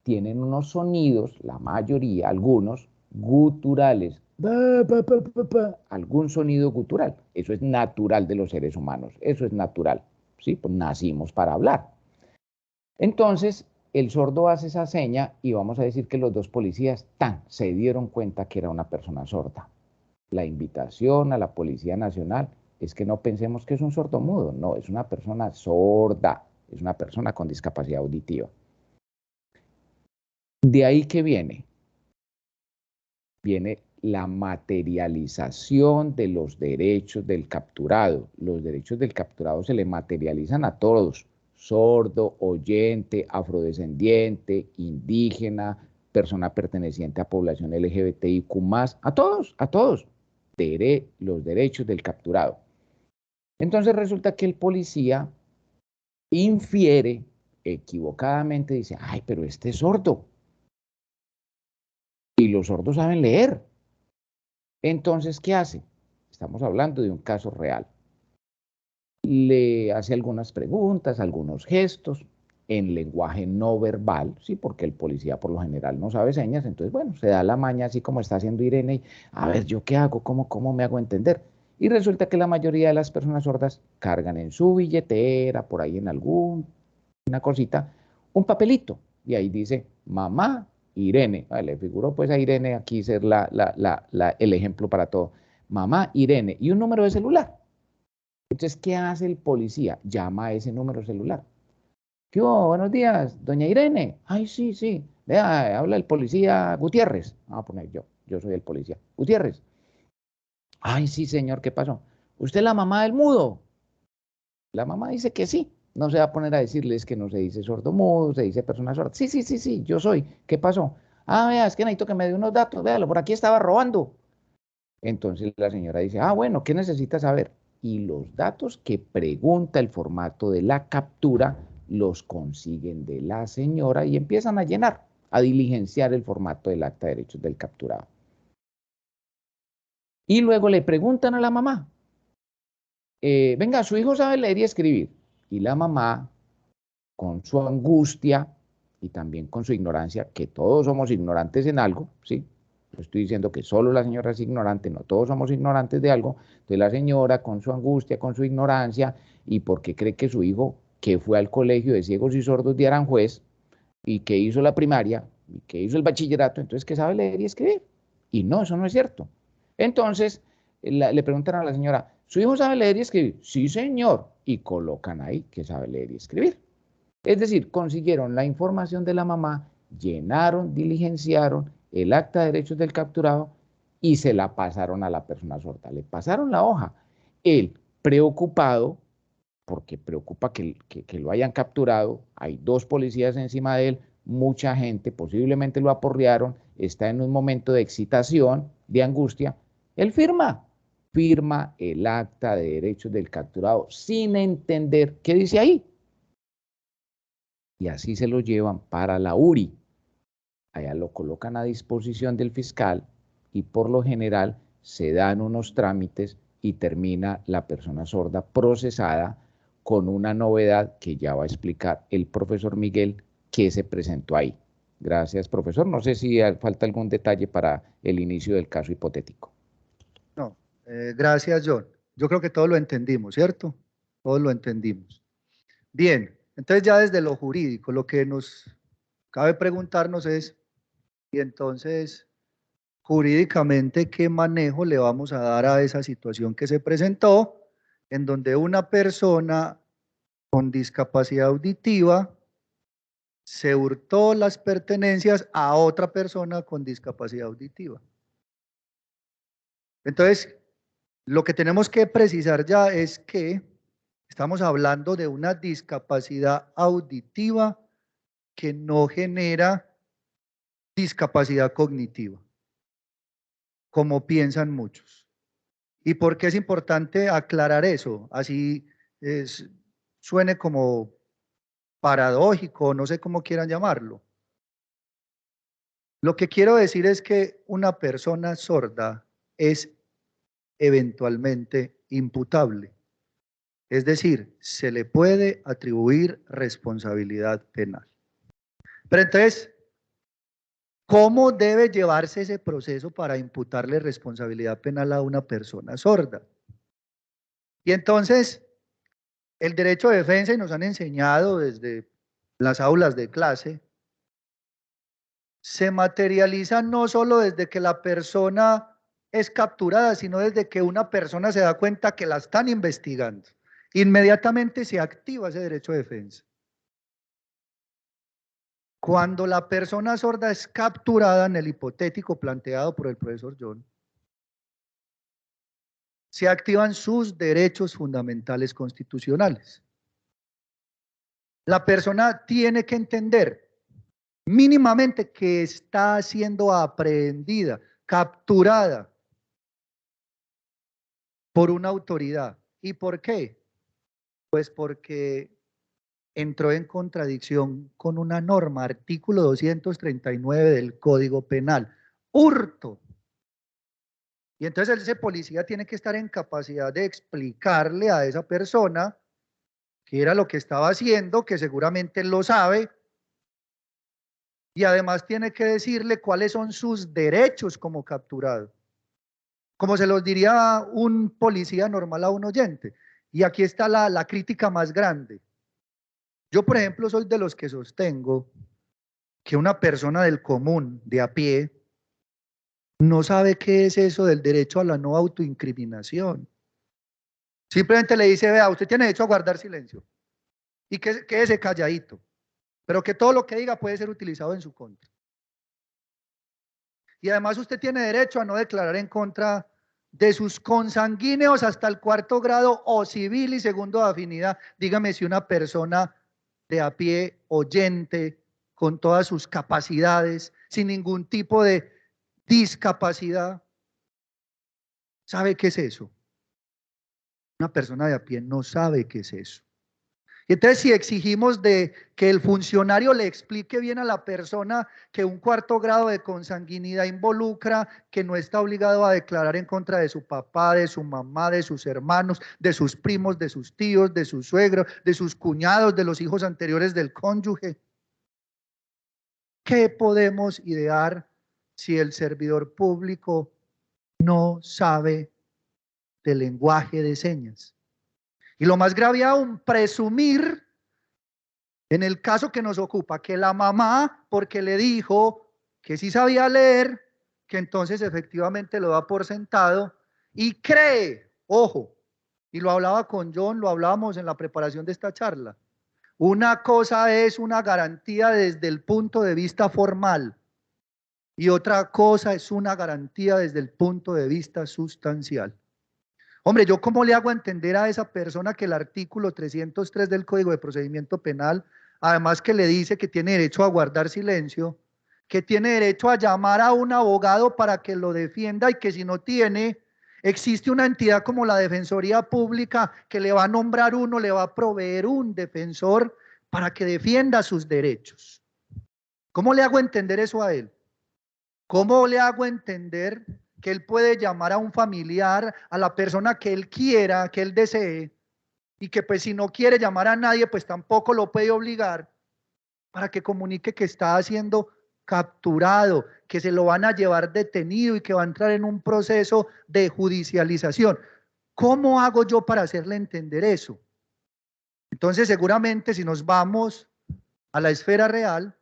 tienen unos sonidos, la mayoría, algunos, guturales, algún sonido gutural, eso es natural de los seres humanos, eso es natural, ¿sí? Pues nacimos para hablar. Entonces, el sordo hace esa seña y vamos a decir que los 2 policías se dieron cuenta que era una persona sorda. La invitación a la Policía Nacional es que no pensemos que es un sordomudo, no, es una persona sorda, es una persona con discapacidad auditiva. De ahí que viene, viene la materialización de los derechos del capturado. Los derechos del capturado se le materializan a todos: sordo, oyente, afrodescendiente, indígena, persona perteneciente a población LGBTIQ+, a todos, los derechos del capturado. Entonces resulta que el policía infiere equivocadamente, dice, ay, pero este es sordo. Y los sordos saben leer. Entonces, ¿qué hace? Estamos hablando de un caso real. Le hace algunas preguntas, algunos gestos en lenguaje no verbal, sí, porque el policía por lo general no sabe señas, entonces, bueno, se da la maña así como está haciendo Irene, y, a ver, ¿yo qué hago? ¿Cómo me hago entender? Y resulta que la mayoría de las personas sordas cargan en su billetera, por ahí en alguna cosita, un papelito, y ahí dice, mamá Irene. Le figuró pues a Irene aquí ser el ejemplo para todo. Mamá Irene, y un número de celular. Entonces, ¿qué hace el policía? Llama a ese número celular. ¿Qué hubo? Buenos días, doña Irene. Ay, sí, sí. Vea, habla el policía Gutiérrez. Vamos a poner yo soy el policía. Gutiérrez. Ay, sí, señor, ¿qué pasó? ¿Usted es la mamá del mudo? La mamá dice que sí. No se va a poner a decirles que no se dice sordo-mudo, se dice persona sorda. Sí, sí, sí, sí, yo soy. ¿Qué pasó? Ah, vea, es que necesito que me dé unos datos. Véalo, por aquí estaba robando. Entonces la señora dice, ah, bueno, ¿qué necesita saber? Y los datos que pregunta el formato de la captura los consiguen de la señora y empiezan a llenar, a diligenciar el formato del acta de derechos del capturado. Y luego le preguntan a la mamá, venga, su hijo sabe leer y escribir. Y la mamá, con su angustia y también con su ignorancia, que todos somos ignorantes en algo, ¿sí? No estoy diciendo que solo la señora es ignorante, no, todos somos ignorantes de algo. Entonces la señora, con su angustia, con su ignorancia, y porque cree que su hijo, que fue al colegio de ciegos y sordos de Aranjuez, y que hizo la primaria, y que hizo el bachillerato, entonces que sabe leer y escribir. Y no, eso no es cierto. Entonces le preguntan a la señora, ¿su hijo sabe leer y escribir? Sí, señor. Y colocan ahí que sabe leer y escribir. Es decir, consiguieron la información de la mamá, llenaron, diligenciaron el acta de derechos del capturado y se la pasaron a la persona sorda. Le pasaron la hoja. Él, preocupado, porque preocupa que lo hayan capturado, hay 2 policías encima de él, mucha gente, posiblemente lo aporrearon, está en un momento de excitación, de angustia, él firma el acta de derechos del capturado sin entender qué dice ahí. Y así se lo llevan para la URI. Allá lo colocan a disposición del fiscal y por lo general se dan unos trámites y termina la persona sorda procesada con una novedad que ya va a explicar el profesor Miguel que se presentó ahí. Gracias, profesor. No sé si falta algún detalle para el inicio del caso hipotético. No, gracias, John. Yo creo que todos lo entendimos, ¿cierto? Todos lo entendimos. Bien, entonces ya desde lo jurídico, lo que nos cabe preguntarnos es, y entonces, jurídicamente, ¿qué manejo le vamos a dar a esa situación que se presentó, en donde una persona con discapacidad auditiva se hurtó las pertenencias a otra persona con discapacidad auditiva? Entonces, lo que tenemos que precisar ya es que estamos hablando de una discapacidad auditiva que no genera discapacidad cognitiva, como piensan muchos. ¿Y por qué es importante aclarar eso? Así suene como paradójico, no sé cómo quieran llamarlo. Lo que quiero decir es que una persona sorda es eventualmente imputable. Es decir, se le puede atribuir responsabilidad penal. Pero entonces, ¿cómo debe llevarse ese proceso para imputarle responsabilidad penal a una persona sorda? Y entonces, el derecho de defensa, y nos han enseñado desde las aulas de clase, se materializa no solo desde que la persona es capturada, sino desde que una persona se da cuenta que la están investigando. Inmediatamente se activa ese derecho de defensa. Cuando la persona sorda es capturada en el hipotético planteado por el profesor John, se activan sus derechos fundamentales constitucionales. La persona tiene que entender mínimamente que está siendo aprehendida, capturada por una autoridad. ¿Y por qué? Pues porque entró en contradicción con una norma, artículo 239 del Código Penal, hurto. Y entonces ese policía tiene que estar en capacidad de explicarle a esa persona qué era lo que estaba haciendo, que seguramente él lo sabe, y además tiene que decirle cuáles son sus derechos como capturado, como se los diría un policía normal a un oyente. Y aquí está la crítica más grande. Yo, por ejemplo, soy de los que sostengo que una persona del común, de a pie, no sabe qué es eso del derecho a la no autoincriminación. Simplemente le dice, vea, usted tiene derecho a guardar silencio y que quédese calladito, pero que todo lo que diga puede ser utilizado en su contra. Y además usted tiene derecho a no declarar en contra de sus consanguíneos hasta el 4º grado o civil y segundo de afinidad. Dígame si una persona de a pie, oyente, con todas sus capacidades, sin ningún tipo de discapacidad, ¿sabe qué es eso? Una persona de a pie no sabe qué es eso. Entonces, si exigimos de que el funcionario le explique bien a la persona que un 4º grado de consanguinidad involucra que no está obligado a declarar en contra de su papá, de su mamá, de sus hermanos, de sus primos, de sus tíos, de sus suegros, de sus cuñados, de los hijos anteriores del cónyuge, ¿qué podemos idear si el servidor público no sabe de lenguaje de señas? Y lo más grave aún, presumir, en el caso que nos ocupa, que la mamá, porque le dijo que sí sabía leer, que entonces efectivamente lo da por sentado y cree, ojo, y lo hablaba con John, lo hablábamos en la preparación de esta charla, una cosa es una garantía desde el punto de vista formal y otra cosa es una garantía desde el punto de vista sustancial. Hombre, ¿yo cómo le hago entender a esa persona que el artículo 303 del Código de Procedimiento Penal, además que le dice que tiene derecho a guardar silencio, que tiene derecho a llamar a un abogado para que lo defienda y que si no tiene, existe una entidad como la Defensoría Pública que le va a nombrar uno, le va a proveer un defensor para que defienda sus derechos? ¿Cómo le hago entender eso a él? ¿Cómo le hago entender que él puede llamar a un familiar, a la persona que él quiera, que él desee, y que pues si no quiere llamar a nadie, pues tampoco lo puede obligar para que comunique que está siendo capturado, que se lo van a llevar detenido y que va a entrar en un proceso de judicialización? ¿Cómo hago yo para hacerle entender eso? Entonces, seguramente si nos vamos a la esfera real,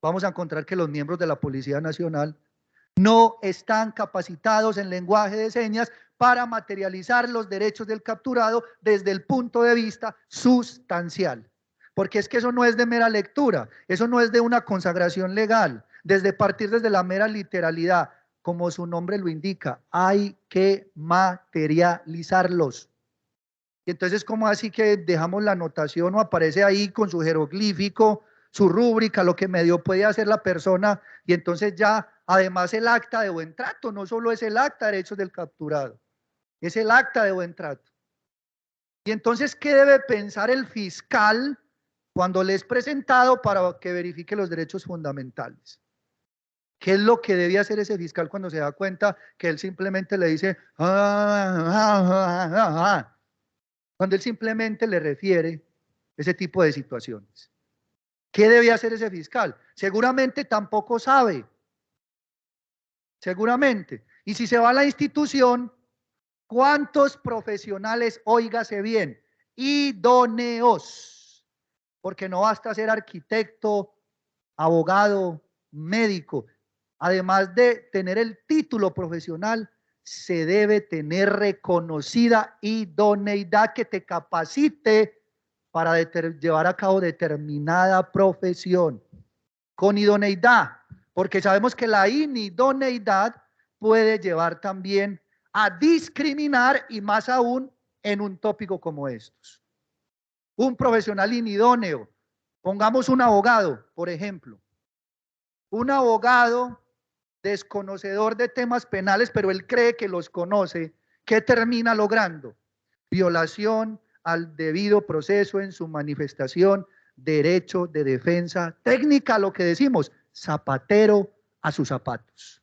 vamos a encontrar que los miembros de la Policía Nacional no están capacitados en lenguaje de señas para materializar los derechos del capturado desde el punto de vista sustancial. Porque es que eso no es de mera lectura, eso no es de una consagración legal, partir desde la mera literalidad, como su nombre lo indica, hay que materializarlos. Y entonces, ¿cómo así que dejamos la anotación o aparece ahí con su jeroglífico, su rúbrica, lo que medio puede hacer la persona, y entonces ya además el acta de buen trato, no solo es el acta de derechos del capturado, es el acta de buen trato? Y entonces, ¿qué debe pensar el fiscal cuando le es presentado para que verifique los derechos fundamentales? ¿Qué es lo que debe hacer ese fiscal cuando se da cuenta que él simplemente le dice cuando él simplemente le refiere ese tipo de situaciones? ¿Qué debe hacer ese fiscal? Seguramente tampoco sabe. Seguramente. Y si se va a la institución, ¿cuántos profesionales, óigase bien, idóneos? Porque no basta ser arquitecto, abogado, médico. Además de tener el título profesional, se debe tener reconocida idoneidad que te capacite para llevar a cabo determinada profesión, con idoneidad, porque sabemos que la inidoneidad puede llevar también a discriminar, y más aún en un tópico como estos. Un profesional inidóneo, pongamos un abogado, por ejemplo. Un abogado desconocedor de temas penales, pero él cree que los conoce, ¿qué termina logrando? Violación al debido proceso en su manifestación, derecho de defensa, técnica, lo que decimos, zapatero a sus zapatos.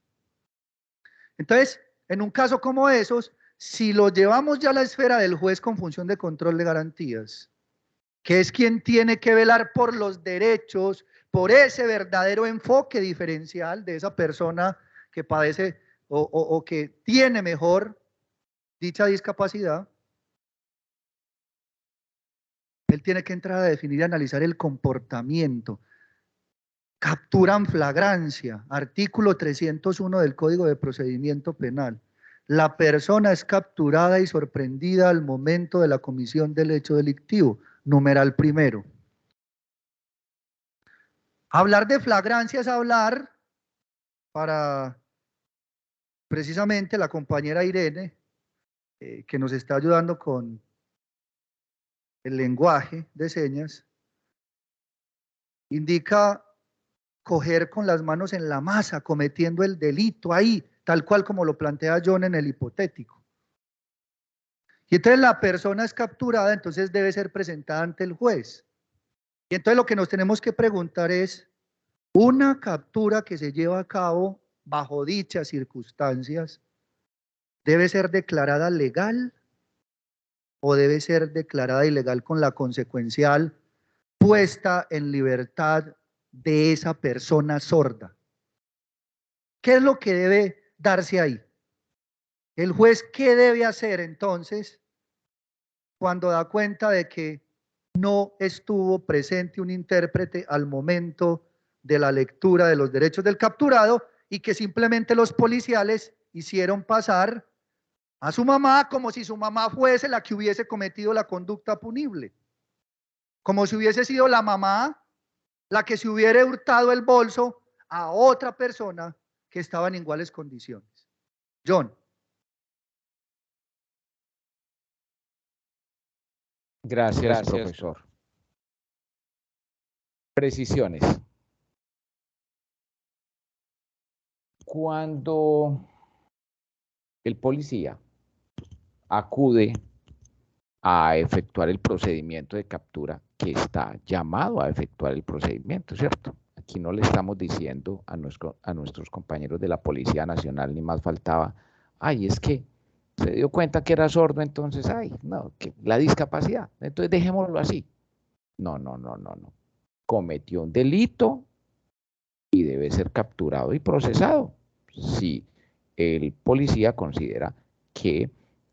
Entonces, en un caso como esos, si lo llevamos ya a la esfera del juez con función de control de garantías, que es quien tiene que velar por los derechos, por ese verdadero enfoque diferencial de esa persona que padece o que tiene mejor dicha discapacidad, él tiene que entrar a definir y analizar el comportamiento. Captura en flagrancia, artículo 301 del Código de Procedimiento Penal. La persona es capturada y sorprendida al momento de la comisión del hecho delictivo. Numeral primero. Hablar de flagrancia es hablar, para precisamente la compañera Irene, que nos está ayudando con el lenguaje de señas, indica coger con las manos en la masa, cometiendo el delito ahí, tal cual como lo plantea John en el hipotético. Y entonces la persona es capturada, entonces debe ser presentada ante el juez. Y entonces lo que nos tenemos que preguntar es, ¿una captura que se lleva a cabo bajo dichas circunstancias debe ser declarada legal o debe ser declarada ilegal con la consecuencial puesta en libertad de esa persona sorda? ¿Qué es lo que debe darse ahí? El juez, ¿qué debe hacer entonces cuando da cuenta de que no estuvo presente un intérprete al momento de la lectura de los derechos del capturado y que simplemente los policiales hicieron pasar a su mamá como si su mamá fuese la que hubiese cometido la conducta punible? Como si hubiese sido la mamá la que se hubiera hurtado el bolso a otra persona que estaba en iguales condiciones. John. Gracias, profesor. Precisiones. Cuando el policía acude a efectuar el procedimiento de captura, que está llamado a efectuar el procedimiento, ¿cierto? Aquí no le estamos diciendo a nuestros compañeros de la Policía Nacional, ni más faltaba, ay, es que se dio cuenta que era sordo, entonces, ay, no, que la discapacidad, entonces dejémoslo así. No. Cometió un delito y debe ser capturado y procesado si el policía considera que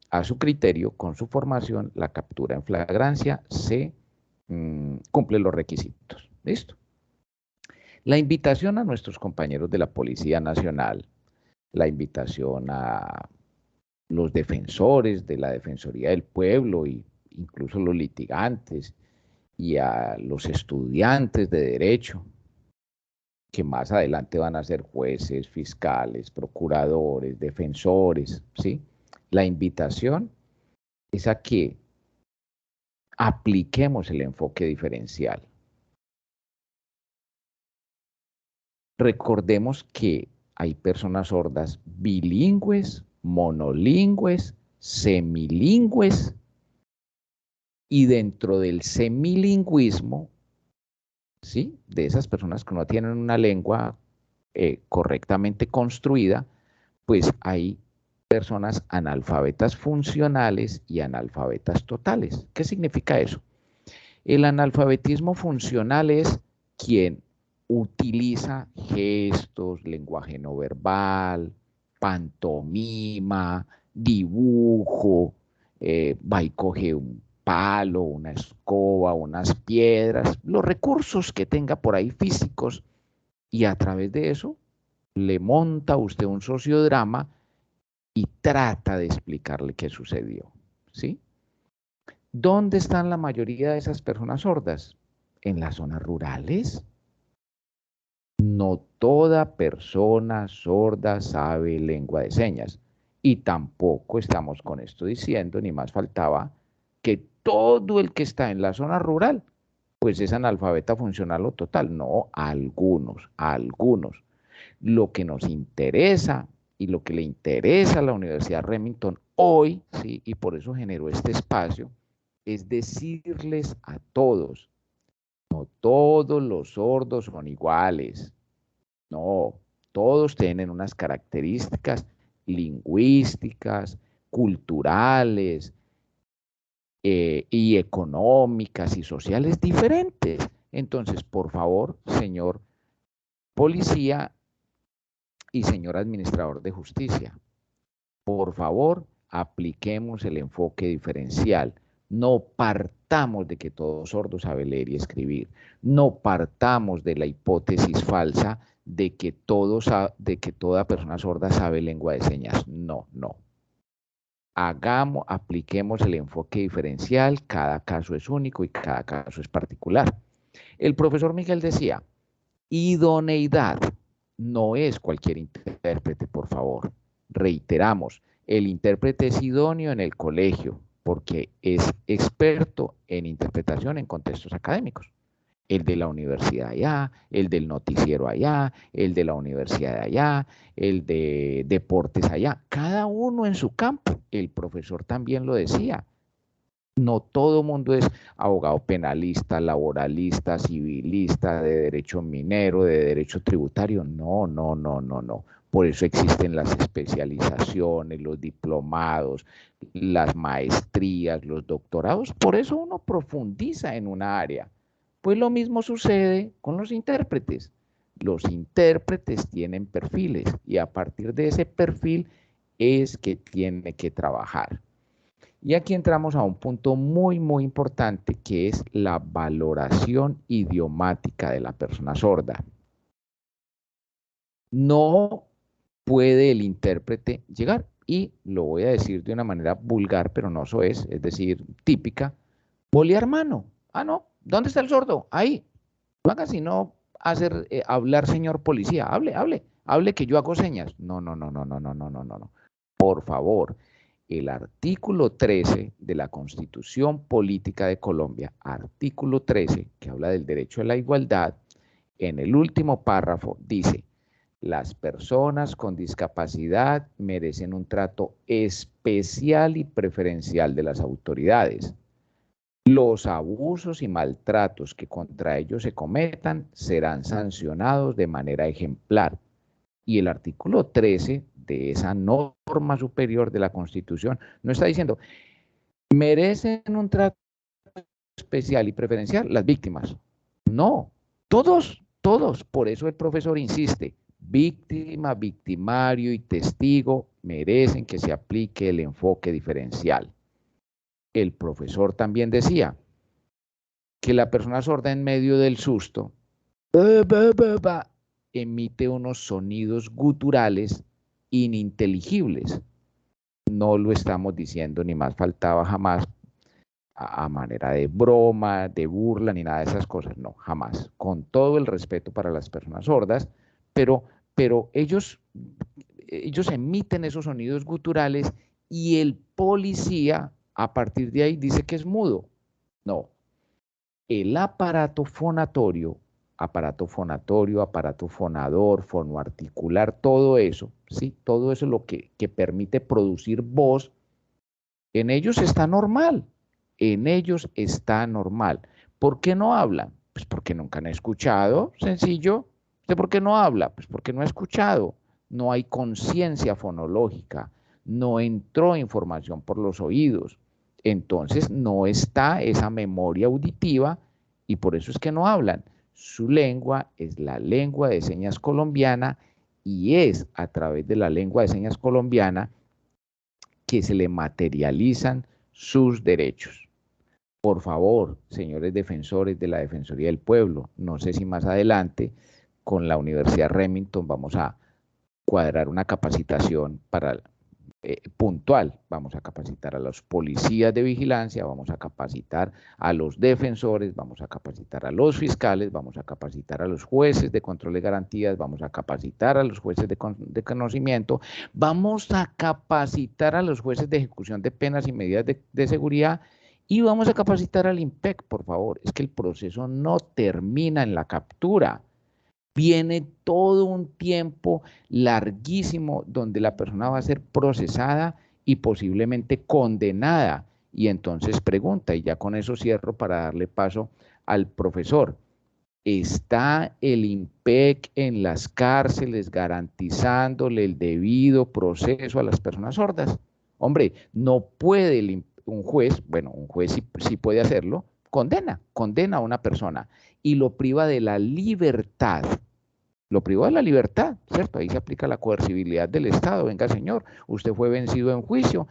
a su criterio, con su formación, la captura en flagrancia se cumple los requisitos. ¿Listo? La invitación a nuestros compañeros de la Policía Nacional, la invitación a los defensores de la Defensoría del Pueblo e incluso los litigantes y a los estudiantes de Derecho, que más adelante van a ser jueces, fiscales, procuradores, defensores, ¿sí? La invitación es a que apliquemos el enfoque diferencial. Recordemos que hay personas sordas bilingües, monolingües, semilingües, y dentro del semilingüismo, ¿sí?, de esas personas que no tienen una lengua correctamente construida, pues hay personas analfabetas funcionales y analfabetas totales. ¿Qué significa eso? El analfabetismo funcional es quien utiliza gestos, lenguaje no verbal, pantomima, dibujo, va y coge un palo, una escoba, unas piedras, los recursos que tenga por ahí físicos, y a través de eso le monta a usted un sociodrama y trata de explicarle qué sucedió, ¿sí? ¿Dónde están la mayoría de esas personas sordas? ¿En las zonas rurales? No toda persona sorda sabe lengua de señas. Y tampoco estamos con esto diciendo, ni más faltaba, que todo el que está en la zona rural, pues es analfabeta funcional o total. No, algunos. Lo que nos interesa y lo que le interesa a la Universidad Remington hoy, ¿sí? Y por eso generó este espacio, es decirles a todos, no todos los sordos son iguales. No, todos tienen unas características lingüísticas, culturales, y económicas y sociales diferentes. Entonces, por favor, señor policía y señor administrador de justicia, por favor, apliquemos el enfoque diferencial. No partamos de que todo sordo sabe leer y escribir. No partamos de la hipótesis falsa de que toda persona sorda sabe lengua de señas. No, no. Apliquemos el enfoque diferencial. Cada caso es único y cada caso es particular. El profesor Miguel decía, idoneidad no es cualquier intérprete, por favor. Reiteramos, el intérprete es idóneo en el colegio porque es experto en interpretación en contextos académicos. El de la universidad allá, el del noticiero allá, el de la universidad de allá, el de deportes allá, cada uno en su campo. El profesor también lo decía. No todo mundo es abogado penalista, laboralista, civilista, de derecho minero, de derecho tributario. No, no, no, no, no. Por eso existen las especializaciones, los diplomados, las maestrías, los doctorados. Por eso uno profundiza en una área. Pues lo mismo sucede con los intérpretes. Los intérpretes tienen perfiles y a partir de ese perfil es que tiene que trabajar. Y aquí entramos a un punto muy, muy importante, que es la valoración idiomática de la persona sorda. No puede el intérprete llegar, y lo voy a decir de una manera vulgar, pero no eso es decir, típica, bolear mano. Ah, no, ¿dónde está el sordo? Ahí. No haga sino hablar, señor policía. Hable que yo hago señas. No, no, no, no, no, no, no, no, no. Por favor. El artículo 13 de la Constitución Política de Colombia, artículo 13, que habla del derecho a la igualdad, en el último párrafo dice, las personas con discapacidad merecen un trato especial y preferencial de las autoridades. Los abusos y maltratos que contra ellos se cometan serán sancionados de manera ejemplar. Y el artículo 13 de esa norma superior de la Constitución no está diciendo, merecen un trato especial y preferencial las víctimas. No, todos. Por eso el profesor insiste, víctima, victimario y testigo merecen que se aplique el enfoque diferencial. El profesor también decía que la persona sorda en medio del susto emite unos sonidos guturales ininteligibles. No lo estamos diciendo, ni más faltaba jamás, a manera de broma, de burla, ni nada de esas cosas. No, jamás. Con todo el respeto para las personas sordas, pero ellos emiten esos sonidos guturales y el policía a partir de ahí dice que es mudo. No. El aparato fonatorio, aparato fonador, fonoarticular, todo eso, ¿sí? Todo eso es lo que permite producir voz, en ellos está normal, ¿Por qué no hablan? Pues porque nunca han escuchado, sencillo. ¿Usted por qué no habla? Pues porque no ha escuchado, no hay conciencia fonológica, no entró información por los oídos, entonces no está esa memoria auditiva y por eso es que no hablan. Su lengua es la lengua de señas colombiana y es a través de la lengua de señas colombiana que se le materializan sus derechos. Por favor, señores defensores de la Defensoría del Pueblo, no sé si más adelante con la Universidad Remington vamos a cuadrar una capacitación para puntual. Vamos a capacitar a los policías de vigilancia, vamos a capacitar a los defensores, vamos a capacitar a los fiscales, vamos a capacitar a los jueces de control de garantías, vamos a capacitar a los jueces de conocimiento, vamos a capacitar a los jueces de ejecución de penas y medidas de seguridad y vamos a capacitar al IMPEC, por favor. Es que el proceso no termina en la captura. Viene todo un tiempo larguísimo donde la persona va a ser procesada y posiblemente condenada. Y entonces pregunta, y ya con eso cierro para darle paso al profesor. ¿Está el IMPEC en las cárceles garantizándole el debido proceso a las personas sordas? Hombre, no puede un juez, bueno, un juez sí puede hacerlo, condena a una persona y lo priva de la libertad. Lo privó de la libertad, ¿cierto? Ahí se aplica la coercibilidad del Estado. Venga, señor, usted fue vencido en juicio.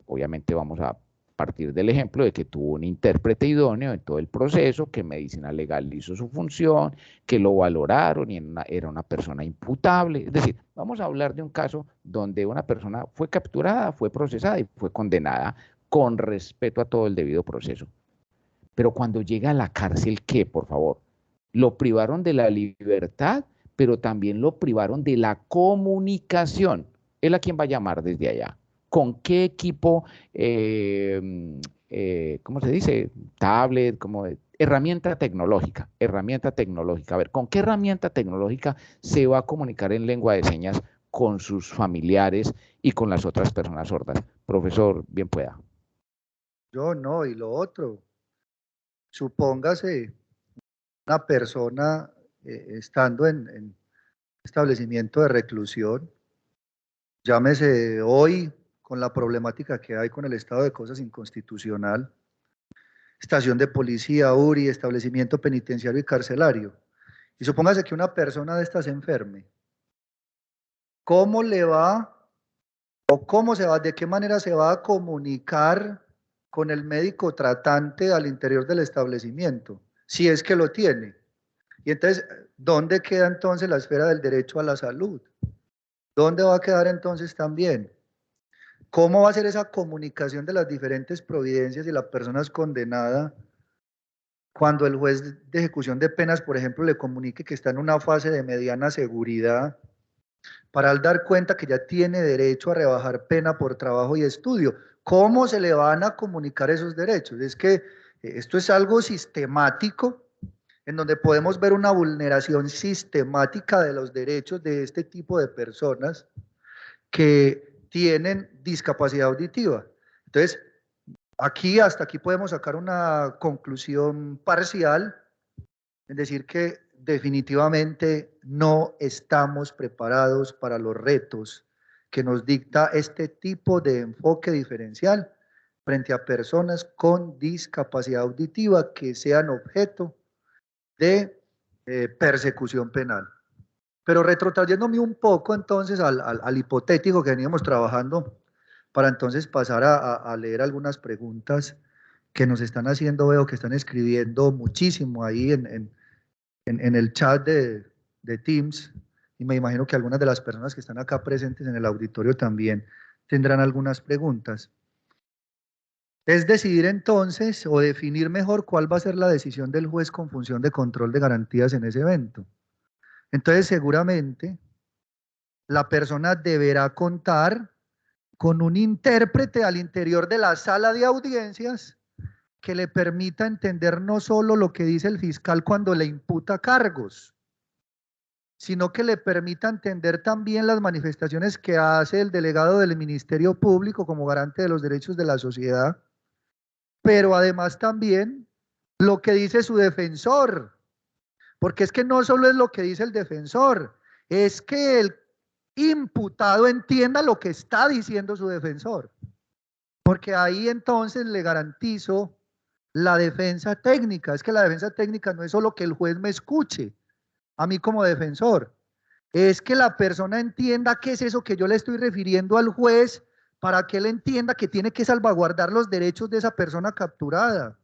Obviamente vamos a partir del ejemplo de que tuvo un intérprete idóneo en todo el proceso, que Medicina Legal hizo su función, que lo valoraron y era una persona imputable. Es decir, vamos a hablar de un caso donde una persona fue capturada, fue procesada y fue condenada con respeto a todo el debido proceso. Pero cuando llega a la cárcel, ¿qué, por favor? Lo privaron de la libertad, pero también lo privaron de la comunicación. ¿Él a quién va a llamar desde allá? ¿Con qué equipo, cómo se dice? Tablet, herramienta tecnológica. A ver, ¿con qué herramienta tecnológica se va a comunicar en lengua de señas con sus familiares y con las otras personas sordas? Profesor, bien pueda. Yo no, y lo otro, supóngase una persona estando en establecimiento de reclusión, llámese hoy con la problemática que hay con el estado de cosas inconstitucional, estación de policía, URI, establecimiento penitenciario y carcelario, y supóngase que una persona de estas se enferme, ¿cómo le va o cómo se va, de qué manera se va a comunicar con el médico tratante al interior del establecimiento, si es que lo tiene? Y entonces, ¿dónde queda entonces la esfera del derecho a la salud? ¿Dónde va a quedar entonces también? ¿Cómo va a ser esa comunicación de las diferentes providencias y la persona es condenada cuando el juez de ejecución de penas, por ejemplo, le comunique que está en una fase de mediana seguridad para al dar cuenta que ya tiene derecho a rebajar pena por trabajo y estudio? ¿Cómo se le van a comunicar esos derechos? Es que esto es algo sistemático, en donde podemos ver una vulneración sistemática de los derechos de este tipo de personas que tienen discapacidad auditiva. Entonces, hasta aquí podemos sacar una conclusión parcial, es decir, que definitivamente no estamos preparados para los retos que nos dicta este tipo de enfoque diferencial frente a personas con discapacidad auditiva que sean objeto de persecución penal. Pero retrotrayéndome un poco entonces al hipotético que veníamos trabajando, para entonces pasar a leer algunas preguntas que nos están haciendo, veo que están escribiendo muchísimo ahí en el chat de Teams, y me imagino que algunas de las personas que están acá presentes en el auditorio también tendrán algunas preguntas. Es decidir entonces o definir mejor cuál va a ser la decisión del juez con función de control de garantías en ese evento. Entonces, seguramente la persona deberá contar con un intérprete al interior de la sala de audiencias que le permita entender no solo lo que dice el fiscal cuando le imputa cargos, sino que le permita entender también las manifestaciones que hace el delegado del Ministerio Público como garante de los derechos de la sociedad, pero además también lo que dice su defensor, porque es que no solo es lo que dice el defensor, es que el imputado entienda lo que está diciendo su defensor, porque ahí entonces le garantizo la defensa técnica. Es que la defensa técnica no es solo que el juez me escuche a mí como defensor, es que la persona entienda qué es eso que yo le estoy refiriendo al juez, para que él entienda que tiene que salvaguardar los derechos de esa persona capturada,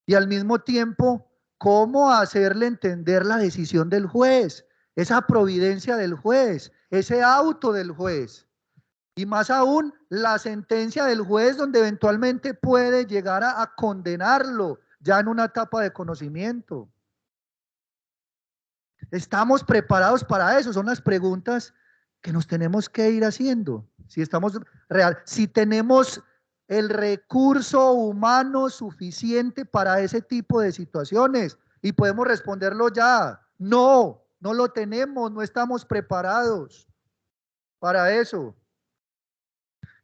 y al mismo tiempo cómo hacerle entender la decisión del juez, esa providencia del juez, ese auto del juez. Y más aún, la sentencia del juez donde eventualmente puede llegar a condenarlo ya en una etapa de conocimiento. ¿Estamos preparados para eso? Son las preguntas que nos tenemos que ir haciendo. Si estamos si tenemos el recurso humano suficiente para ese tipo de situaciones y podemos responderlo ya. No, no lo tenemos, no estamos preparados para eso.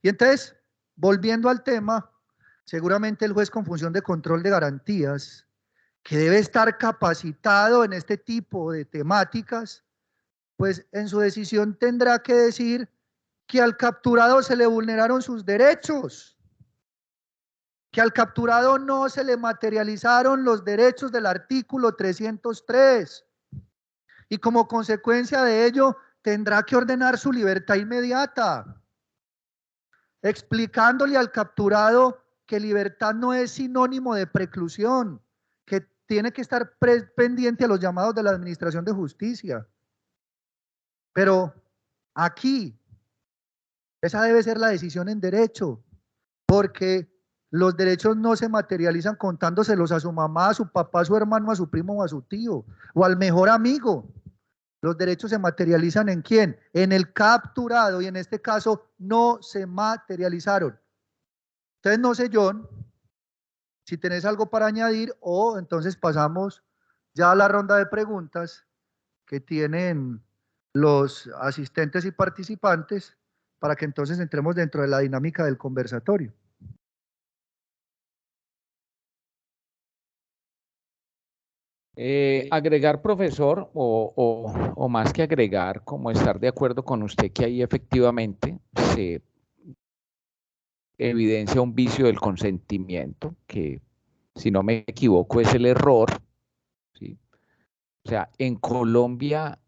Y entonces, volviendo al tema, seguramente el juez con función de control de garantías, que debe estar capacitado en este tipo de temáticas, pues en su decisión tendrá que decir que al capturado se le vulneraron sus derechos, que al capturado no se le materializaron los derechos del artículo 303 y como consecuencia de ello tendrá que ordenar su libertad inmediata, explicándole al capturado que libertad no es sinónimo de preclusión, que tiene que estar pendiente a los llamados de la Administración de Justicia. Pero aquí, esa debe ser la decisión en derecho, porque los derechos no se materializan contándoselos a su mamá, a su papá, a su hermano, a su primo o a su tío, o al mejor amigo. Los derechos se materializan ¿en quién? En el capturado, y en este caso no se materializaron. Entonces no sé, John, si tenés algo para añadir o entonces pasamos ya a la ronda de preguntas que tienen los asistentes y participantes para que entonces entremos dentro de la dinámica del conversatorio. Agregar, profesor, o más que agregar, como estar de acuerdo con usted que ahí efectivamente se evidencia un vicio del consentimiento, que si no me equivoco es el error, ¿sí? O sea, en Colombia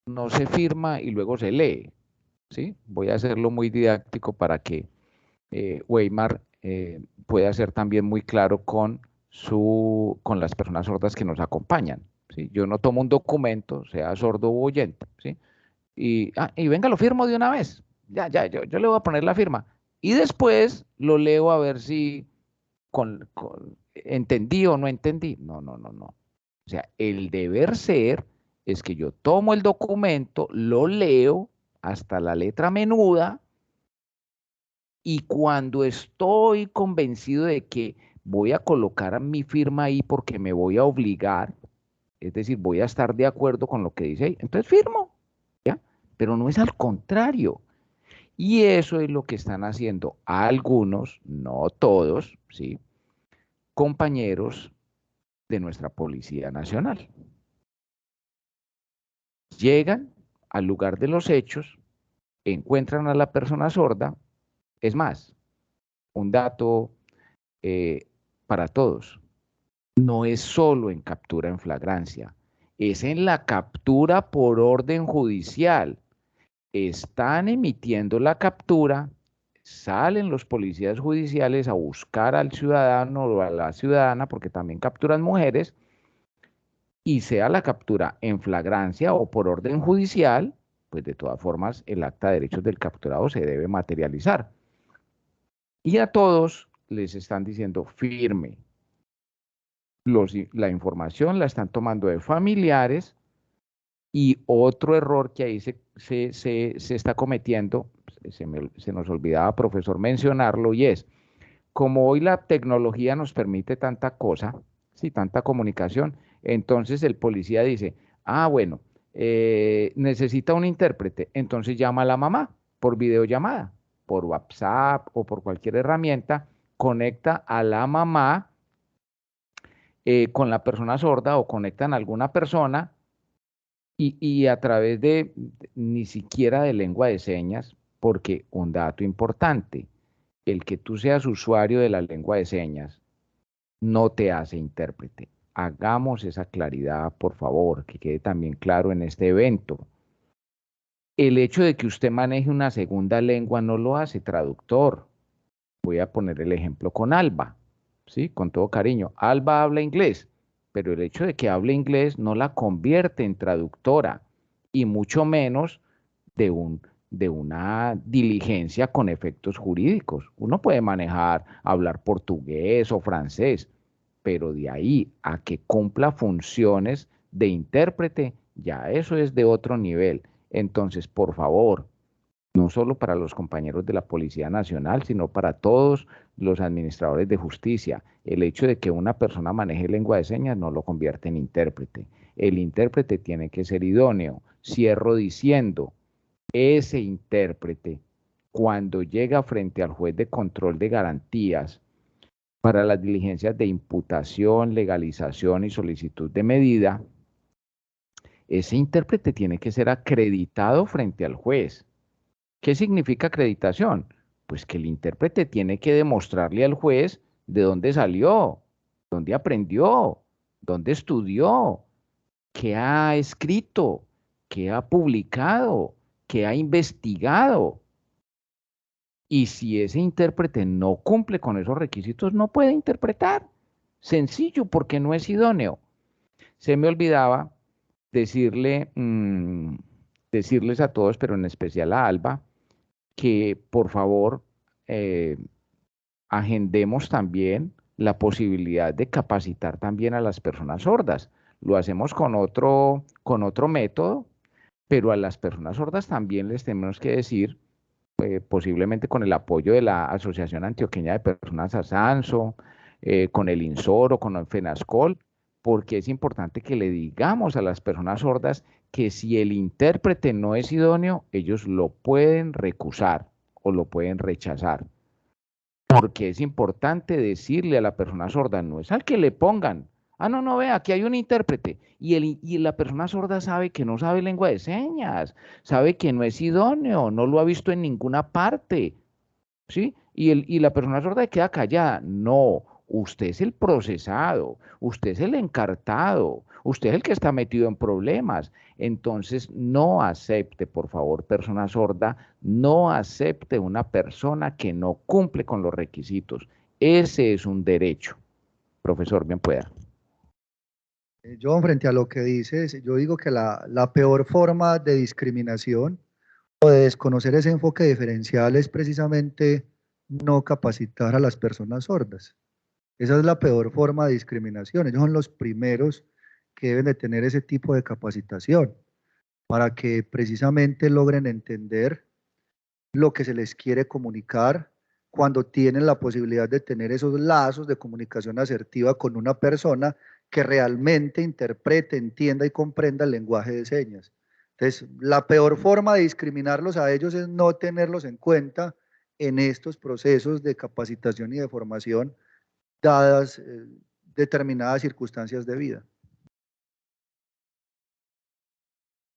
no se firma y luego se lee, ¿sí? Voy a hacerlo muy didáctico para que Weimar pueda ser también muy claro con las personas sordas que nos acompañan, ¿sí? Yo no tomo un documento, sea sordo u oyente, ¿sí? Y venga, lo firmo de una vez. Yo le voy a poner la firma. Y después lo leo a ver si entendí o no entendí. No. O sea, el deber ser es que yo tomo el documento, lo leo hasta la letra menuda, y cuando estoy convencido de que voy a colocar mi firma ahí porque me voy a obligar, es decir, voy a estar de acuerdo con lo que dice ahí, entonces firmo, ¿ya? Pero no es al contrario. Y eso es lo que están haciendo algunos, no todos, ¿sí? Compañeros de nuestra Policía Nacional. Llegan al lugar de los hechos, encuentran a la persona sorda. Es más, un dato para todos. No es solo en captura en flagrancia, es en la captura por orden judicial. Están emitiendo la captura, salen los policías judiciales a buscar al ciudadano o a la ciudadana, porque también capturan mujeres, y sea la captura en flagrancia o por orden judicial, pues de todas formas el acta de derechos del capturado se debe materializar. Y a todos les están diciendo firme. La información la están tomando de familiares, y otro error que ahí se está cometiendo, se nos olvidaba, profesor, mencionarlo, y es, como hoy la tecnología nos permite tanta cosa, sí, tanta comunicación, entonces el policía dice, bueno, necesita un intérprete, entonces llama a la mamá por videollamada, por WhatsApp o por cualquier herramienta, conecta a la mamá con la persona sorda o conectan a alguna persona y a través de ni siquiera de lengua de señas, porque un dato importante, el que tú seas usuario de la lengua de señas no te hace intérprete. Hagamos esa claridad, por favor, que quede también claro en este evento. El hecho de que usted maneje una segunda lengua no lo hace traductor. Voy a poner el ejemplo con Alba, ¿sí? Con todo cariño. Alba habla inglés, pero el hecho de que hable inglés no la convierte en traductora, y mucho menos de de una diligencia con efectos jurídicos. Uno puede manejar, hablar portugués o francés, pero de ahí a que cumpla funciones de intérprete, ya eso es de otro nivel. Entonces, por favor, no solo para los compañeros de la Policía Nacional, sino para todos los administradores de justicia, el hecho de que una persona maneje lengua de señas no lo convierte en intérprete. El intérprete tiene que ser idóneo. Cierro diciendo, ese intérprete, cuando llega frente al juez de control de garantías para las diligencias de imputación, legalización y solicitud de medida, ese intérprete tiene que ser acreditado frente al juez. ¿Qué significa acreditación? Pues que el intérprete tiene que demostrarle al juez de dónde salió, dónde aprendió, dónde estudió, qué ha escrito, qué ha publicado, qué ha investigado. Y si ese intérprete no cumple con esos requisitos, no puede interpretar. Sencillo, porque no es idóneo. Se me olvidaba decirles a todos, pero en especial a Alba, que por favor agendemos también la posibilidad de capacitar también a las personas sordas. Lo hacemos con otro método, pero a las personas sordas también les tenemos que decir, posiblemente con el apoyo de la Asociación Antioqueña de Personas ASANSO, con el INSOR o con el FENASCOL, porque es importante que le digamos a las personas sordas que si el intérprete no es idóneo, ellos lo pueden recusar o lo pueden rechazar. Porque es importante decirle a la persona sorda, no es al que le pongan, ah, no, no, vea, aquí hay un intérprete, y la persona sorda sabe que no sabe lengua de señas, sabe que no es idóneo, no lo ha visto en ninguna parte, ¿sí? Y la persona sorda queda callada. No, usted es el procesado, usted es el encartado, usted es el que está metido en problemas. Entonces, no acepte, por favor, persona sorda, no acepte una persona que no cumple con los requisitos. Ese es un derecho. Profesor, bien pueda. John, frente a lo que dices, yo digo que la peor forma de discriminación o de desconocer ese enfoque diferencial es precisamente no capacitar a las personas sordas. Esa es la peor forma de discriminación. Ellos son los primeros que deben de tener ese tipo de capacitación para que precisamente logren entender lo que se les quiere comunicar cuando tienen la posibilidad de tener esos lazos de comunicación asertiva con una persona que realmente interprete, entienda y comprenda el lenguaje de señas. Entonces, la peor forma de discriminarlos a ellos es no tenerlos en cuenta en estos procesos de capacitación y de formación, dadas determinadas circunstancias de vida.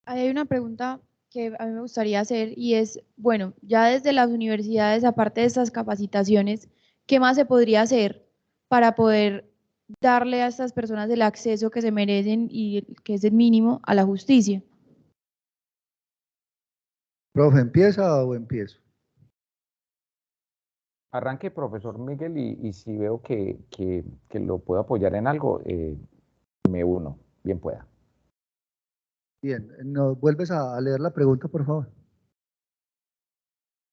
Ahí hay una pregunta que a mí me gustaría hacer y es, bueno, ya desde las universidades, aparte de estas capacitaciones, ¿qué más se podría hacer para poder darle a estas personas el acceso que se merecen y que es el mínimo a la justicia? Profe, ¿empieza o empiezo? Arranque, profesor Miguel, y si veo que lo puedo apoyar en algo, me uno. Bien pueda. Bien, ¿nos vuelves a leer la pregunta, por favor?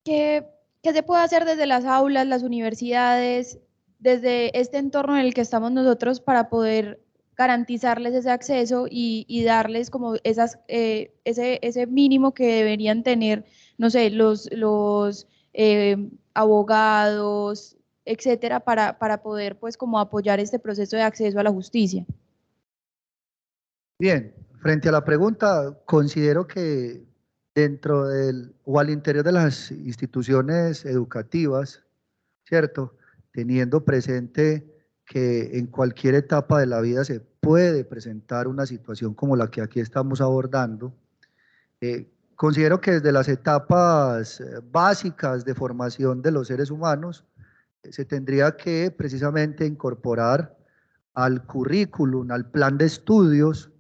¿Qué se puede hacer desde las aulas, las universidades, desde este entorno en el que estamos nosotros para poder garantizarles ese acceso y darles como ese mínimo que deberían tener, no sé, los abogados, etcétera, para poder pues como apoyar este proceso de acceso a la justicia? Bien, frente a la pregunta, considero que dentro del o al interior de las instituciones educativas, ¿cierto? Teniendo presente que en cualquier etapa de la vida se puede presentar una situación como la que aquí estamos abordando, considero que desde las etapas básicas de formación de los seres humanos, se tendría que precisamente incorporar al currículum, al plan de estudios,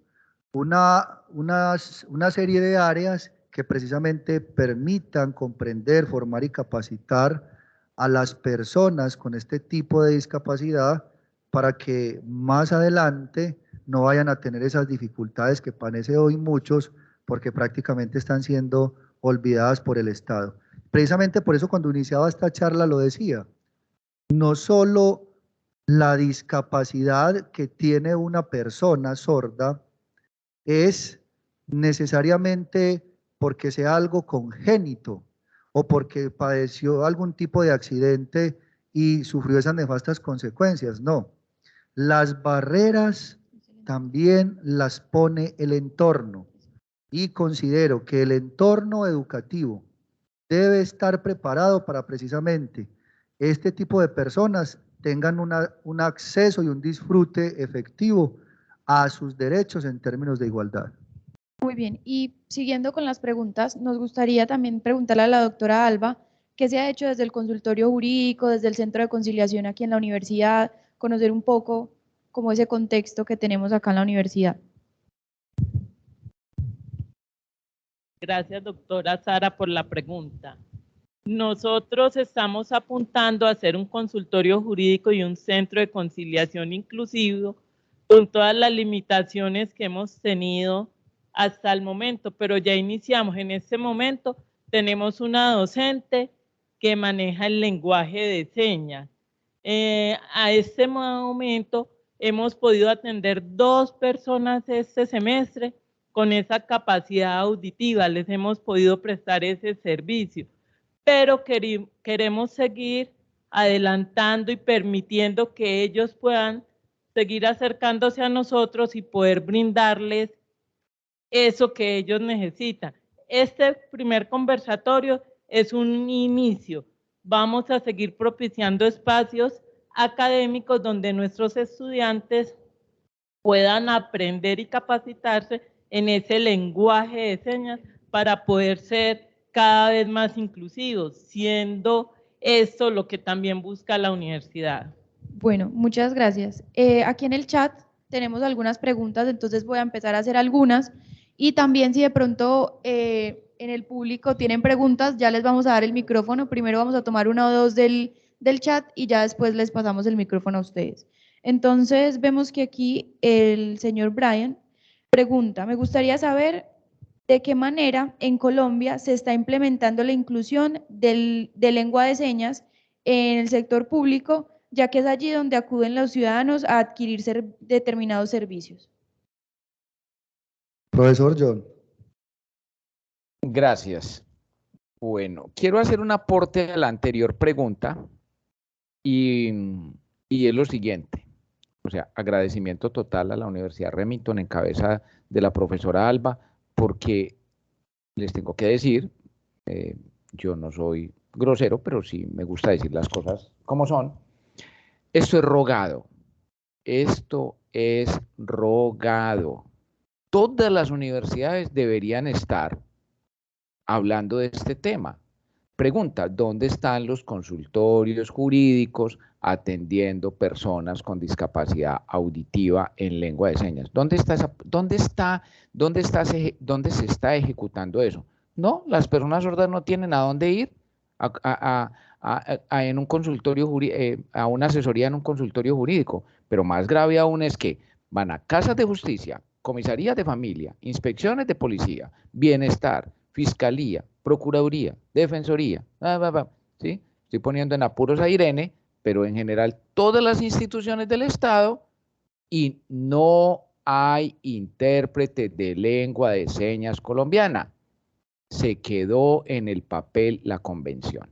una serie de áreas que precisamente permitan comprender, formar y capacitar a las personas con este tipo de discapacidad para que más adelante no vayan a tener esas dificultades que padecen hoy muchos, porque prácticamente están siendo olvidadas por el Estado. Precisamente por eso cuando iniciaba esta charla lo decía, no solo la discapacidad que tiene una persona sorda es necesariamente porque sea algo congénito o porque padeció algún tipo de accidente y sufrió esas nefastas consecuencias, no. Las barreras también las pone el entorno y considero que el entorno educativo debe estar preparado para precisamente este tipo de personas tengan un acceso y un disfrute efectivo a sus derechos en términos de igualdad. Muy bien, y siguiendo con las preguntas, nos gustaría también preguntarle a la doctora Alba qué se ha hecho desde el consultorio jurídico, desde el centro de conciliación aquí en la universidad, conocer un poco como ese contexto que tenemos acá en la universidad. Gracias, doctora Sara, por la pregunta. Nosotros estamos apuntando a hacer un consultorio jurídico y un centro de conciliación inclusivo con todas las limitaciones que hemos tenido hasta el momento, pero ya iniciamos. En este momento tenemos una docente que maneja el lenguaje de señas. A este momento hemos podido atender 2 personas este semestre con esa capacidad auditiva, les hemos podido prestar ese servicio, pero queremos seguir adelantando y permitiendo que ellos puedan seguir acercándose a nosotros y poder brindarles eso que ellos necesitan. Este primer conversatorio es un inicio. Vamos a seguir propiciando espacios académicos donde nuestros estudiantes puedan aprender y capacitarse en ese lenguaje de señas para poder ser cada vez más inclusivos, siendo esto lo que también busca la universidad. Bueno, muchas gracias. Aquí en el chat tenemos algunas preguntas, entonces voy a empezar a hacer algunas. Y también si de pronto en el público tienen preguntas, ya les vamos a dar el micrófono. Primero vamos a tomar una o dos del chat y ya después les pasamos el micrófono a ustedes. Entonces vemos que aquí el señor Brian pregunta, me gustaría saber de qué manera en Colombia se está implementando la inclusión de lengua de señas en el sector público, ya que es allí donde acuden los ciudadanos a adquirir determinados servicios. Profesor John. Gracias. Bueno, quiero hacer un aporte a la anterior pregunta y es lo siguiente. O sea, agradecimiento total a la Universidad Remington en cabeza de la profesora Alba, porque les tengo que decir, yo no soy grosero, pero sí me gusta decir las cosas como son. Esto es rogado. Esto es rogado. Todas las universidades deberían estar hablando de este tema. Pregunta, ¿dónde están los consultorios jurídicos atendiendo personas con discapacidad auditiva en lengua de señas? ¿Dónde se está ejecutando eso? No, las personas sordas no tienen a dónde ir en un consultorio a una asesoría en un consultorio jurídico, pero más grave aún es que van a casas de justicia, comisarías de familia, inspecciones de policía, bienestar, fiscalía, procuraduría, defensoría, ¿sí? Estoy poniendo en apuros a Irene, pero en general todas las instituciones del Estado y no hay intérprete de lengua de señas colombiana. Se quedó en el papel la convención.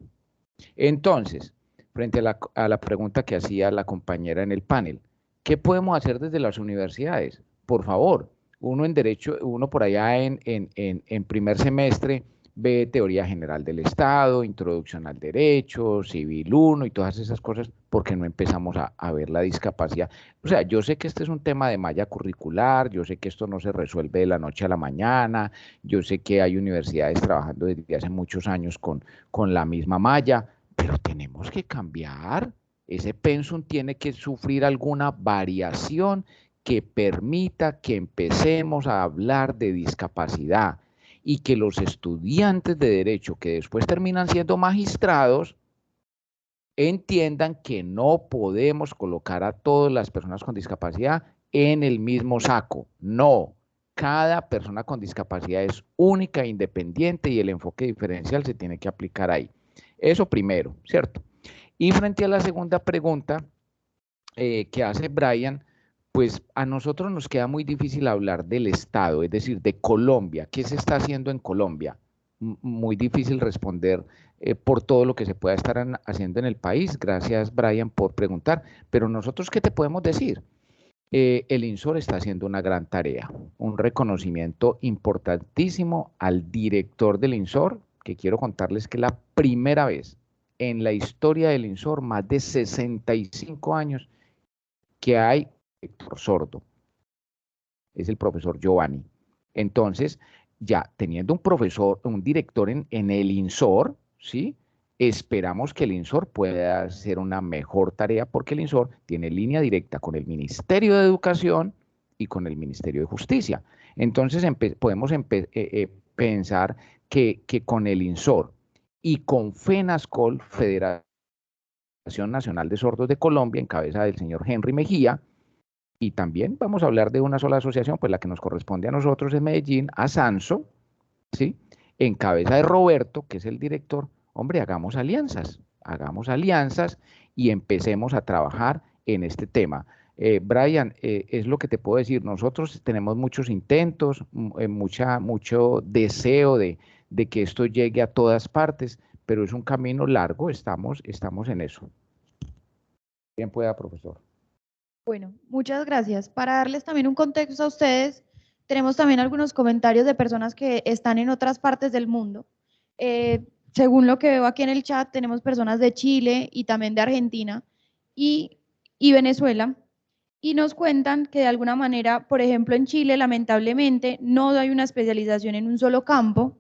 Entonces, frente a la pregunta que hacía la compañera en el panel, ¿qué podemos hacer desde las universidades? Por favor, uno en derecho, uno por allá en primer semestre ve teoría general del Estado, introducción al derecho, civil 1 y todas esas cosas, porque no empezamos a ver la discapacidad. O sea, yo sé que este es un tema de malla curricular, yo sé que esto no se resuelve de la noche a la mañana, yo sé que hay universidades trabajando desde hace muchos años con la misma malla, pero tenemos que cambiar. Ese pensum tiene que sufrir alguna variación que permita que empecemos a hablar de discapacidad y que los estudiantes de derecho que después terminan siendo magistrados entiendan que no podemos colocar a todas las personas con discapacidad en el mismo saco. No, Cada persona con discapacidad es única e independiente y el enfoque diferencial se tiene que aplicar ahí. Eso primero, ¿cierto? Y frente a la segunda pregunta que hace Brian, pues a nosotros nos queda muy difícil hablar del Estado, es decir, de Colombia. ¿Qué se está haciendo en Colombia? Muy difícil responder por todo lo que se pueda estar haciendo en el país. Gracias, Brian, por preguntar. Pero nosotros, ¿qué te podemos decir? El INSOR está haciendo una gran tarea, un reconocimiento importantísimo al director del INSOR, que quiero contarles que la primera vez en la historia del INSOR, más de 65 años, que hay director sordo. Es el profesor Giovanni. Entonces, ya teniendo un profesor, un director en el INSOR, ¿sí? Esperamos que el INSOR pueda hacer una mejor tarea porque el INSOR tiene línea directa con el Ministerio de Educación y con el Ministerio de Justicia. Entonces podemos pensar que con el INSOR y con FENASCOL, Federación Nacional de Sordos de Colombia, en cabeza del señor Henry Mejía, y también vamos a hablar de una sola asociación, pues la que nos corresponde a nosotros en Medellín, a Sanso, ¿sí? En cabeza de Roberto, que es el director. Hombre, hagamos alianzas y empecemos a trabajar en este tema. Brian, es lo que te puedo decir. Nosotros tenemos muchos intentos, mucho deseo de que esto llegue a todas partes, pero es un camino largo, estamos en eso. Bien pueda, profesor. Bueno, muchas gracias. Para darles también un contexto a ustedes, tenemos también algunos comentarios de personas que están en otras partes del mundo. Según lo que veo aquí en el chat, tenemos personas de Chile y también de Argentina y Venezuela, y nos cuentan que de alguna manera, por ejemplo, en Chile, lamentablemente, no hay una especialización en un solo campo,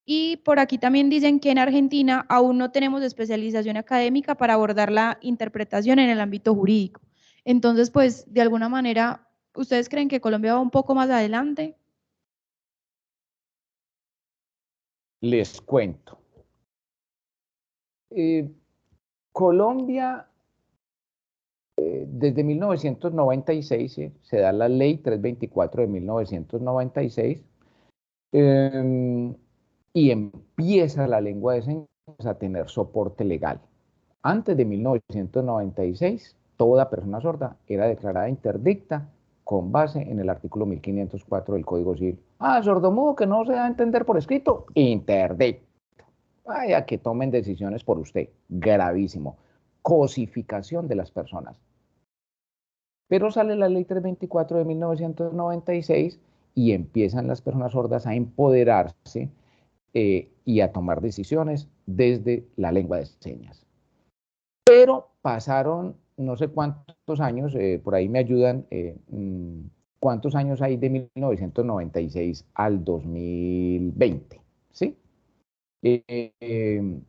y por aquí también dicen que en Argentina aún no tenemos especialización académica para abordar la interpretación en el ámbito jurídico. Entonces, pues, de alguna manera, ¿ustedes creen que Colombia va un poco más adelante? Les cuento. Colombia, desde 1996, se da la ley 324 de 1996, y empieza la lengua de señas a tener soporte legal. Antes de 1996, toda persona sorda era declarada interdicta con base en el artículo 1504 del Código Civil. Sordomudo que no se da a entender por escrito, interdicto. Vaya que tomen decisiones por usted. Gravísimo. Cosificación de las personas. Pero sale la ley 324 de 1996 y empiezan las personas sordas a empoderarse y a tomar decisiones desde la lengua de señas. Pero pasaron no sé cuántos años, por ahí me ayudan, ¿cuántos años hay de 1996 al 2020? ¿Sí? En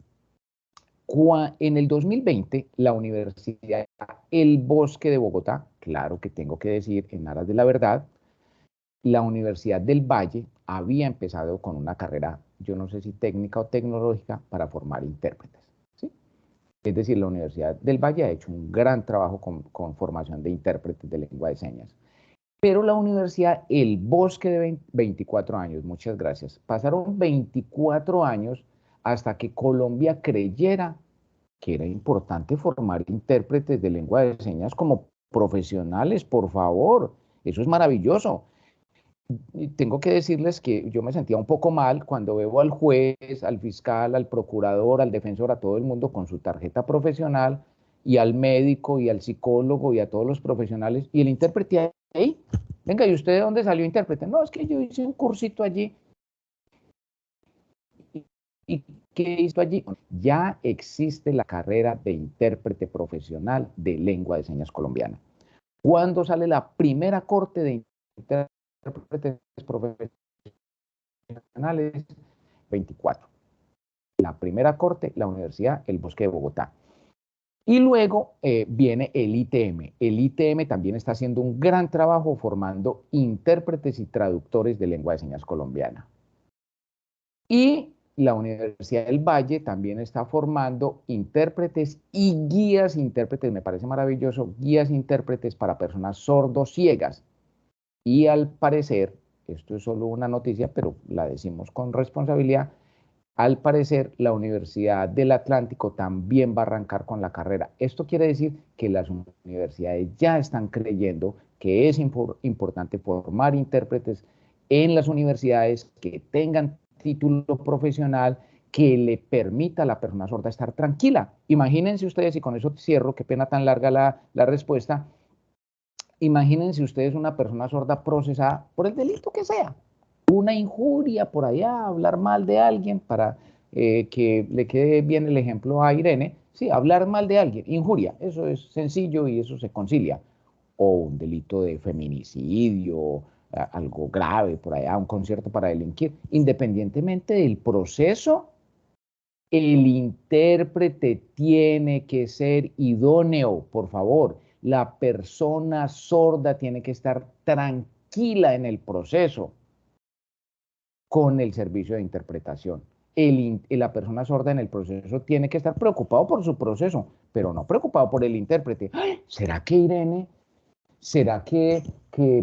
el 2020, la Universidad El Bosque de Bogotá, claro que tengo que decir en aras de la verdad, la Universidad del Valle había empezado con una carrera, yo no sé si técnica o tecnológica, para formar intérpretes. ¿Sí? Es decir, la Universidad del Valle ha hecho un gran trabajo con formación de intérpretes de lengua de señas. Pero la Universidad El Bosque de 24 años, muchas gracias, pasaron 24 años hasta que Colombia creyera que era importante formar intérpretes de lengua de señas como profesionales, por favor, eso es maravilloso. Y tengo que decirles que yo me sentía un poco mal cuando veo al juez, al fiscal, al procurador, al defensor, a todo el mundo con su tarjeta profesional, y al médico y al psicólogo y a todos los profesionales, y el intérprete ahí. Venga, ¿y usted de dónde salió intérprete? No, es que yo hice un cursito allí. ¿Y qué hizo allí? Ya existe la carrera de intérprete profesional de lengua de señas colombiana. ¿Cuándo sale la primera corte de intérpretes profesionales? 24. La primera corte, la Universidad El Bosque de Bogotá. Y luego viene el ITM. El ITM también está haciendo un gran trabajo formando intérpretes y traductores de lengua de señas colombiana. Y la Universidad del Valle también está formando intérpretes y guías intérpretes, me parece maravilloso, guías intérpretes para personas sordo-ciegas. Y al parecer, esto es solo una noticia, pero la decimos con responsabilidad. Al parecer, la Universidad del Atlántico también va a arrancar con la carrera. Esto quiere decir que las universidades ya están creyendo que es importante formar intérpretes en las universidades que tengan título profesional que le permita a la persona sorda estar tranquila. Imagínense ustedes, y con eso cierro, qué pena tan larga la respuesta, imagínense ustedes una persona sorda procesada por el delito que sea, una injuria por allá, hablar mal de alguien, para que le quede bien el ejemplo a Irene, sí, hablar mal de alguien, injuria, eso es sencillo y eso se concilia, o un delito de feminicidio, algo grave por allá, un concierto para delinquir, independientemente del proceso, el intérprete tiene que ser idóneo, por favor. La persona sorda tiene que estar tranquila en el proceso con el servicio de interpretación. La persona sorda en el proceso tiene que estar preocupado por su proceso, pero no preocupado por el intérprete. ¡Ay! ¿Será que Irene? ¿Será que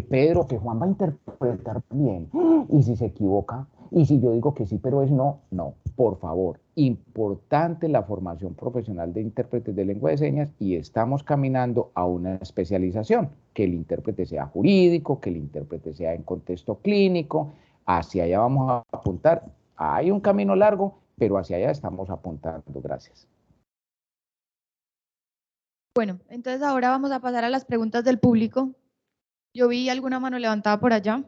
Pedro, que Juan va a interpretar bien? ¿Y si se equivoca? ¿Y si yo digo que sí, pero es no? No, por favor. Importante la formación profesional de intérpretes de lengua de señas y estamos caminando a una especialización, que el intérprete sea jurídico, que el intérprete sea en contexto clínico, hacia allá vamos a apuntar. Hay un camino largo, pero hacia allá estamos apuntando. Gracias. Bueno, entonces ahora vamos a pasar a las preguntas del público. Yo vi alguna mano levantada por allá.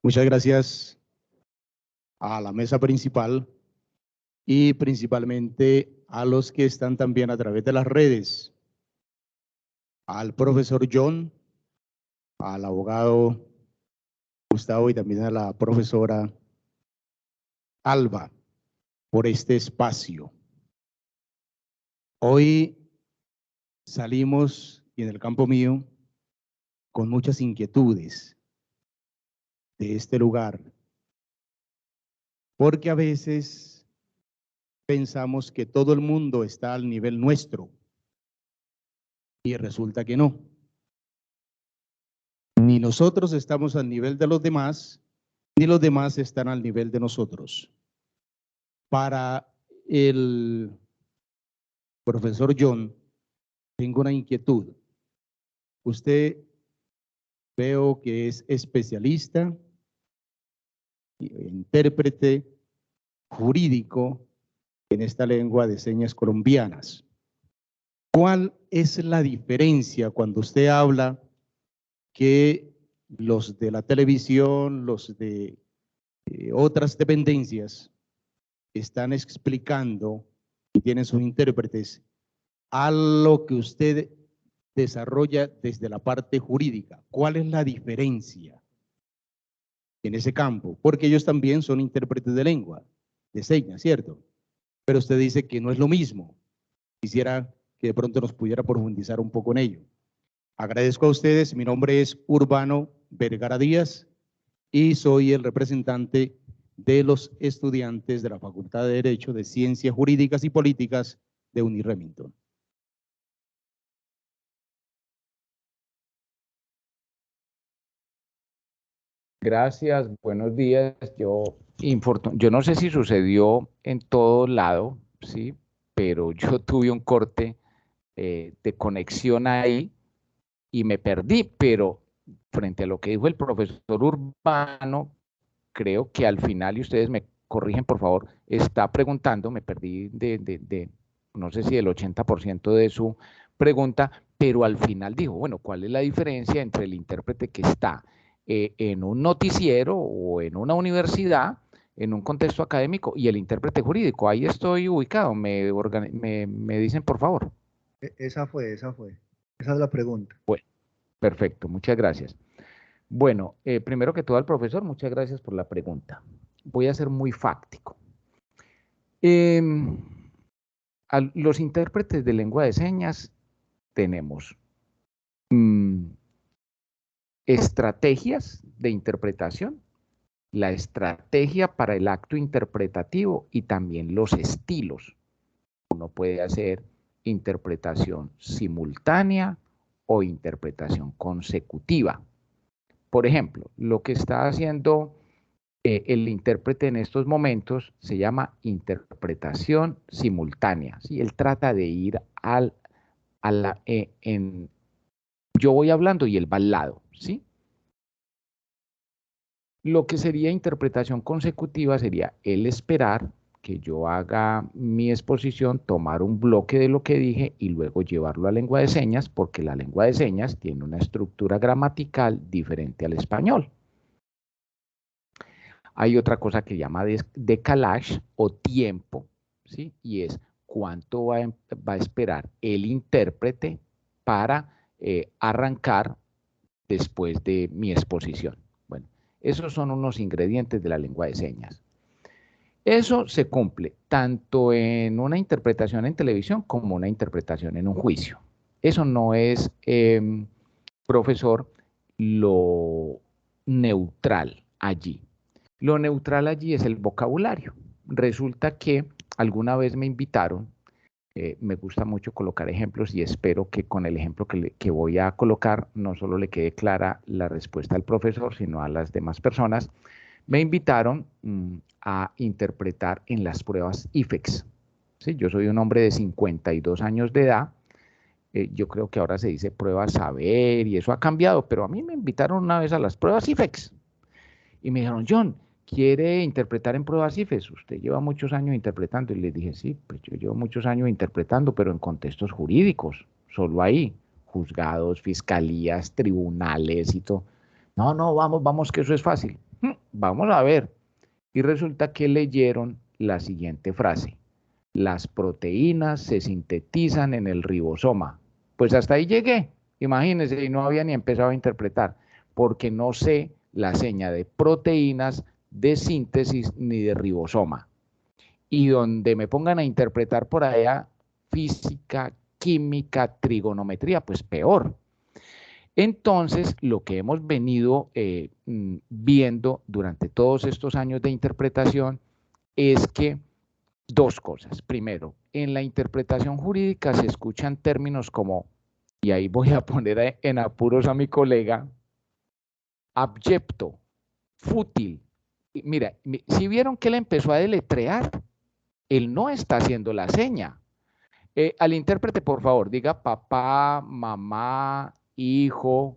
Muchas gracias a la mesa principal y principalmente a los que están también a través de las redes, al profesor John, al abogado Gustavo y también a la profesora Alba por este espacio. Hoy salimos, y en el campo mío, con muchas inquietudes de este lugar, porque a veces pensamos que todo el mundo está al nivel nuestro y resulta que no. Ni nosotros estamos al nivel de los demás, ni los demás están al nivel de nosotros. Para el profesor John, tengo una inquietud. Usted veo que es especialista, intérprete jurídico en esta lengua de señas colombianas. ¿Cuál es la diferencia cuando usted habla que los de la televisión, los de otras dependencias están explicando y tienen sus intérpretes a lo que usted desarrolla desde la parte jurídica? ¿Cuál es la diferencia en ese campo? Porque ellos también son intérpretes de lengua, de señas, ¿cierto? Pero usted dice que no es lo mismo. Quisiera que de pronto nos pudiera profundizar un poco en ello. Agradezco a ustedes. Mi nombre es Urbano Vergara Díaz y soy el representante de los estudiantes de la Facultad de Derecho de Ciencias Jurídicas y Políticas de Uniremington. Gracias, buenos días. Yo no sé si sucedió en todo lado, ¿sí? Pero yo tuve un corte de conexión ahí y me perdí, pero frente a lo que dijo el profesor Urbano, creo que al final, y ustedes me corrigen por favor, está preguntando, me perdí no sé si del 80% de su pregunta, pero al final dijo, bueno, ¿cuál es la diferencia entre el intérprete que está en un noticiero o en una universidad, en un contexto académico, y el intérprete jurídico? Ahí estoy ubicado, me dicen por favor. Esa fue. Esa es la pregunta. Bueno, perfecto, muchas gracias. Bueno, primero que todo al profesor, muchas gracias por la pregunta. Voy a ser muy fáctico. los intérpretes de lengua de señas tenemos estrategias de interpretación, la estrategia para el acto interpretativo y también los estilos. Uno puede hacer interpretación simultánea o interpretación consecutiva. Por ejemplo, lo que está haciendo el intérprete en estos momentos se llama interpretación simultánea. ¿Sí? Él trata de ir yo voy hablando y él va al lado. ¿Sí? Lo que sería interpretación consecutiva sería él esperar que yo haga mi exposición, tomar un bloque de lo que dije y luego llevarlo a lengua de señas, porque la lengua de señas tiene una estructura gramatical diferente al español. Hay otra cosa que llama decalage o tiempo, ¿sí? Y es cuánto va a esperar el intérprete para arrancar después de mi exposición. Bueno, esos son unos ingredientes de la lengua de señas. Eso se cumple tanto en una interpretación en televisión como una interpretación en un juicio. Eso no es, profesor, lo neutral allí. Lo neutral allí es el vocabulario. Resulta que alguna vez me invitaron, me gusta mucho colocar ejemplos y espero que con el ejemplo que voy a colocar no solo le quede clara la respuesta al profesor, sino a las demás personas. Me invitaron a interpretar en las pruebas IFEX. ¿Sí? Yo soy un hombre de 52 años de edad. Yo creo que ahora se dice pruebas saber y eso ha cambiado, pero a mí me invitaron una vez a las pruebas IFEX. Y me dijeron, John, ¿quiere interpretar en pruebas IFES? Usted lleva muchos años interpretando. Y les dije, sí, pues yo llevo muchos años interpretando, pero en contextos jurídicos, solo ahí, juzgados, fiscalías, tribunales y todo. No, no, vamos, que eso es fácil. Vamos a ver. Y resulta que leyeron la siguiente frase. Las proteínas se sintetizan en el ribosoma. Pues hasta ahí llegué, imagínense, y no había ni empezado a interpretar, porque no sé la seña de proteínas, de síntesis ni de ribosoma. Y donde me pongan a interpretar por allá física, química, trigonometría, pues peor. Entonces, lo que hemos venido viendo durante todos estos años de interpretación es que dos cosas. Primero, en la interpretación jurídica se escuchan términos como, y ahí voy a poner en apuros a mi colega, abyecto, fútil. Mira, si vieron que él empezó a deletrear, él no está haciendo la seña. Al intérprete, por favor, diga papá, mamá, hijo,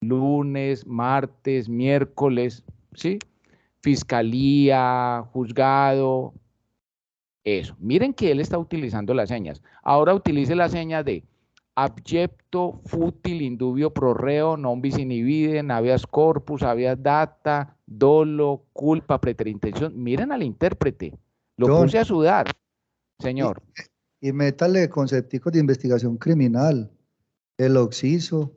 lunes, martes, miércoles, ¿sí? Fiscalía, juzgado, eso. Miren que él está utilizando las señas. Ahora utilice la seña de abyecto, fútil, indubio pro reo, non bis in idem, habeas corpus, habeas data, dolo, culpa, preterintención. Miren al intérprete. Lo John, puse a sudar, y, señor. y métale concepticos de investigación criminal, el occiso,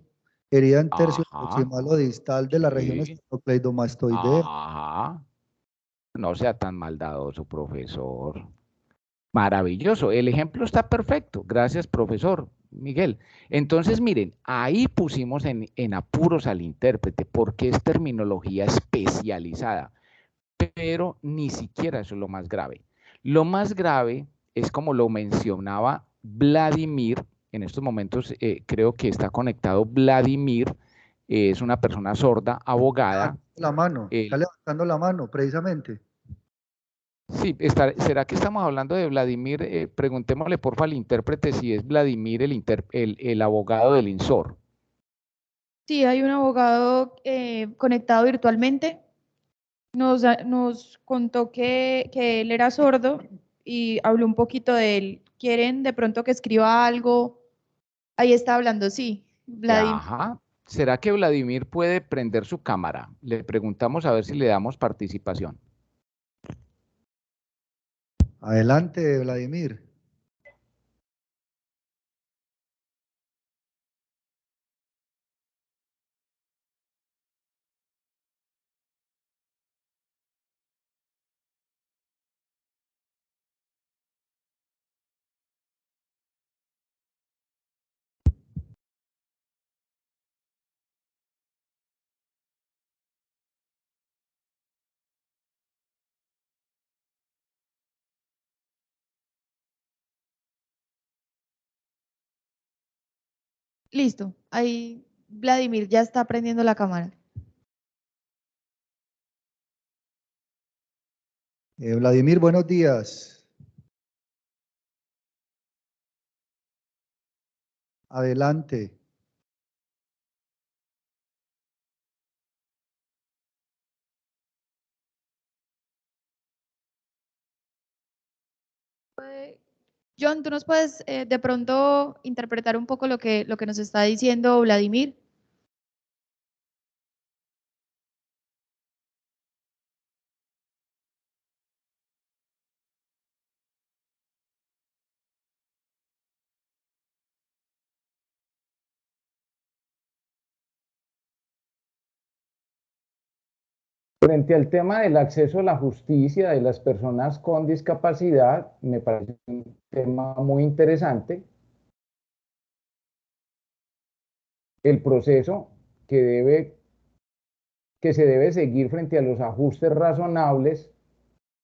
herida en tercio Ajá, proximal o distal de la región sí, esternocleidomastoidea. ajá. No sea tan maldadoso, profesor. Maravilloso, el ejemplo está perfecto. Gracias, profesor Miguel. Entonces, miren, ahí pusimos en apuros al intérprete porque es terminología especializada, pero ni siquiera eso es lo más grave. Lo más grave es como lo mencionaba Vladimir, en estos momentos creo que está conectado Vladimir, es una persona sorda, abogada. Está levantando la mano, precisamente. Sí, ¿será que estamos hablando de Vladimir? Preguntémosle porfa al intérprete si es Vladimir el abogado del INSOR. Sí, hay un abogado conectado virtualmente. Nos contó que él era sordo y habló un poquito de él. ¿Quieren de pronto que escriba algo? Ahí está hablando, sí. Vladimir. Ajá. ¿Será que Vladimir puede prender su cámara? Le preguntamos a ver si le damos participación. Adelante, Vladimir. Listo, ahí Vladimir ya está prendiendo la cámara. Vladimir, buenos días. Adelante. John, ¿tú nos puedes de pronto interpretar un poco lo que nos está diciendo Vladimir? Frente al tema del acceso a la justicia de las personas con discapacidad, me parece un tema muy interesante. El proceso que se debe seguir frente a los ajustes razonables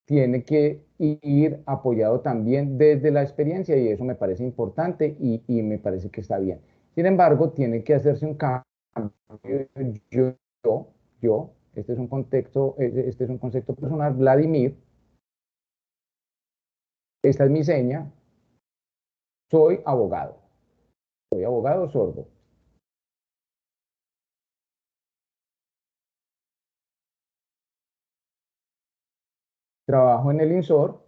tiene que ir apoyado también desde la experiencia y eso me parece importante y me parece que está bien. Sin embargo, tiene que hacerse un cambio. Este es un contexto, este es un concepto personal, Vladimir, esta es mi seña, soy abogado sordo. Trabajo en el INSOR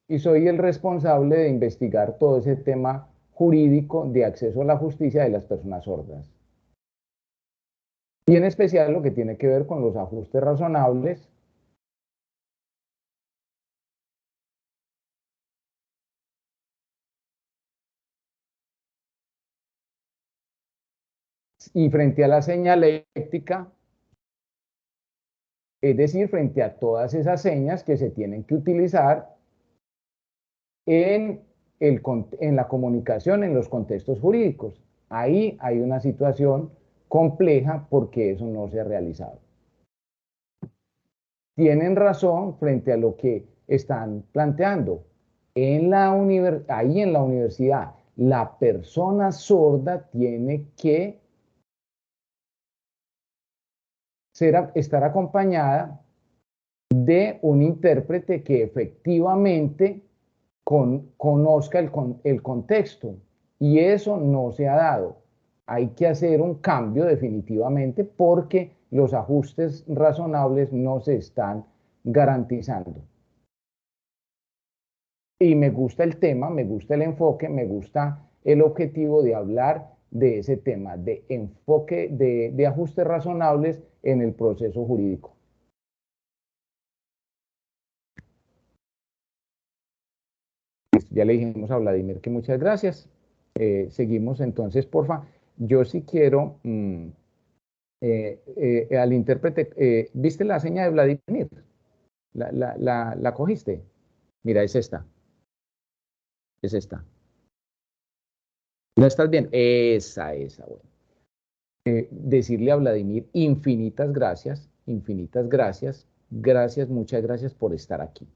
y soy el responsable de investigar todo ese tema jurídico de acceso a la justicia de las personas sordas. Y en especial lo que tiene que ver con los ajustes razonables y frente a la señaléctica, es decir, frente a todas esas señas que se tienen que utilizar en la comunicación en los contextos jurídicos. Ahí hay una situación compleja porque eso no se ha realizado. Tienen razón frente a lo que están planteando. Ahí en la universidad, la persona sorda tiene que estar acompañada de un intérprete que efectivamente conozca el contexto. Y eso no se ha dado. Hay que hacer un cambio definitivamente porque los ajustes razonables no se están garantizando. Y me gusta el tema, me gusta el enfoque, me gusta el objetivo de hablar de ese tema, de enfoque, de ajustes razonables en el proceso jurídico. Ya le dijimos a Vladimir que muchas gracias. Seguimos entonces, porfa. Yo sí quiero al intérprete, ¿viste la seña de Vladimir? ¿La cogiste? Mira, es esta. Es esta. ¿No estás bien? Esa, bueno. Decirle a Vladimir infinitas gracias, muchas gracias por estar aquí.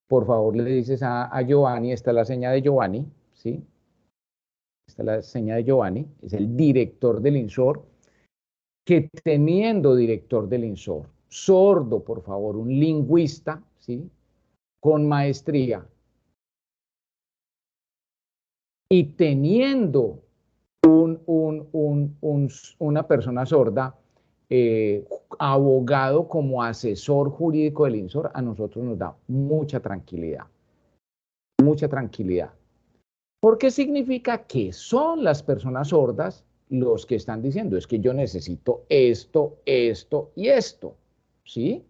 Por favor, le dices a Giovanni, esta es la seña de Giovanni, ¿sí? Esta es la seña de Giovanni, es el director del INSOR, que teniendo director del INSOR, sordo, por favor, un lingüista, ¿sí? Con maestría, y teniendo una persona sorda, abogado como asesor jurídico del INSOR, a nosotros nos da mucha tranquilidad. Mucha tranquilidad. Porque significa que son las personas sordas los que están diciendo, es que yo necesito esto, esto y esto, ¿sí?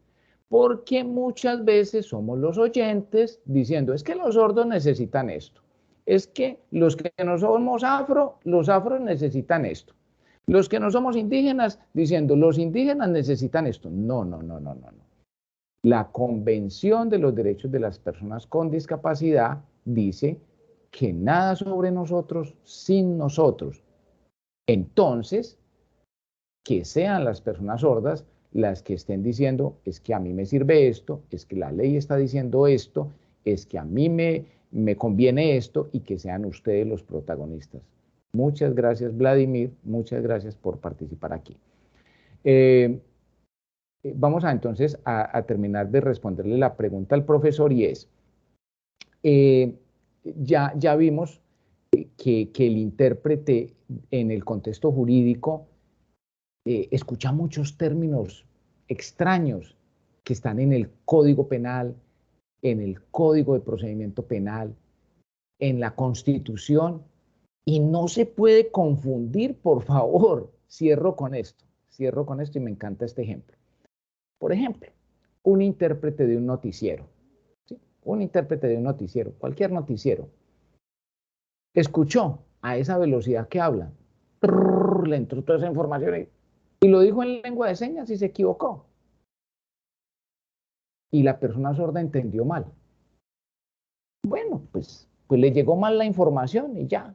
Porque muchas veces somos los oyentes diciendo, es que los sordos necesitan esto. Es que los que no somos afro, los afros necesitan esto. Los que no somos indígenas diciendo, los indígenas necesitan esto. No. La Convención de los Derechos de las Personas con Discapacidad dice que nada sobre nosotros sin nosotros. Entonces, que sean las personas sordas las que estén diciendo, es que a mí me sirve esto, es que la ley está diciendo esto, es que a mí me me conviene esto y que sean ustedes los protagonistas. Muchas gracias, Vladimir, muchas gracias por participar aquí. Vamos entonces a terminar de responderle la pregunta al profesor y es, ya vimos que el intérprete en el contexto jurídico escucha muchos términos extraños que están en el Código Penal, en el Código de Procedimiento Penal, en la Constitución, y no se puede confundir, por favor. Cierro con esto y me encanta este ejemplo. Por ejemplo, un intérprete de un noticiero, ¿sí? Un intérprete de un noticiero, cualquier noticiero, escuchó a esa velocidad que habla, le entró toda esa información y lo dijo en lengua de señas y se equivocó. Y la persona sorda entendió mal. Bueno, pues le llegó mal la información y ya.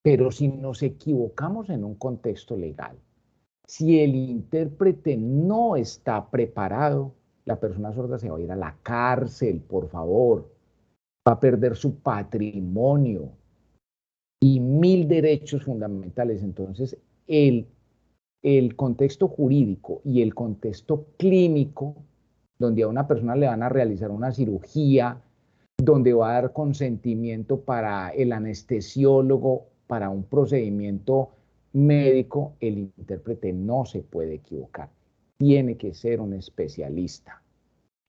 Pero si nos equivocamos en un contexto legal, si el intérprete no está preparado, la persona sorda se va a ir a la cárcel, por favor. Va a perder su patrimonio y 1000 derechos fundamentales. Entonces, el contexto jurídico y el contexto clínico, donde a una persona le van a realizar una cirugía, donde va a dar consentimiento para el anestesiólogo, para un procedimiento médico, el intérprete no se puede equivocar. Tiene que ser un especialista.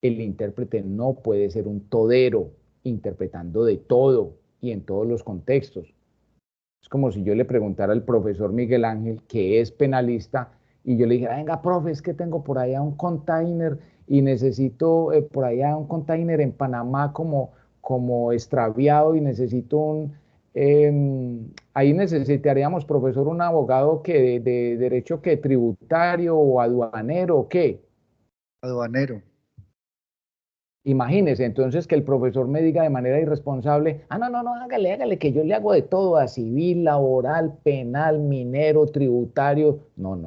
El intérprete no puede ser un todero, interpretando de todo y en todos los contextos. Es como si yo le preguntara al profesor Miguel Ángel, que es penalista, y yo le dijera, venga, profe, es que tengo por allá un container y necesito por allá un container en Panamá como extraviado y necesito ahí necesitaríamos, profesor, un abogado que de derecho que tributario o aduanero o qué. Aduanero. Imagínese entonces que el profesor me diga de manera irresponsable, no, hágale, que yo le hago de todo, a civil, laboral, penal, minero, tributario. No.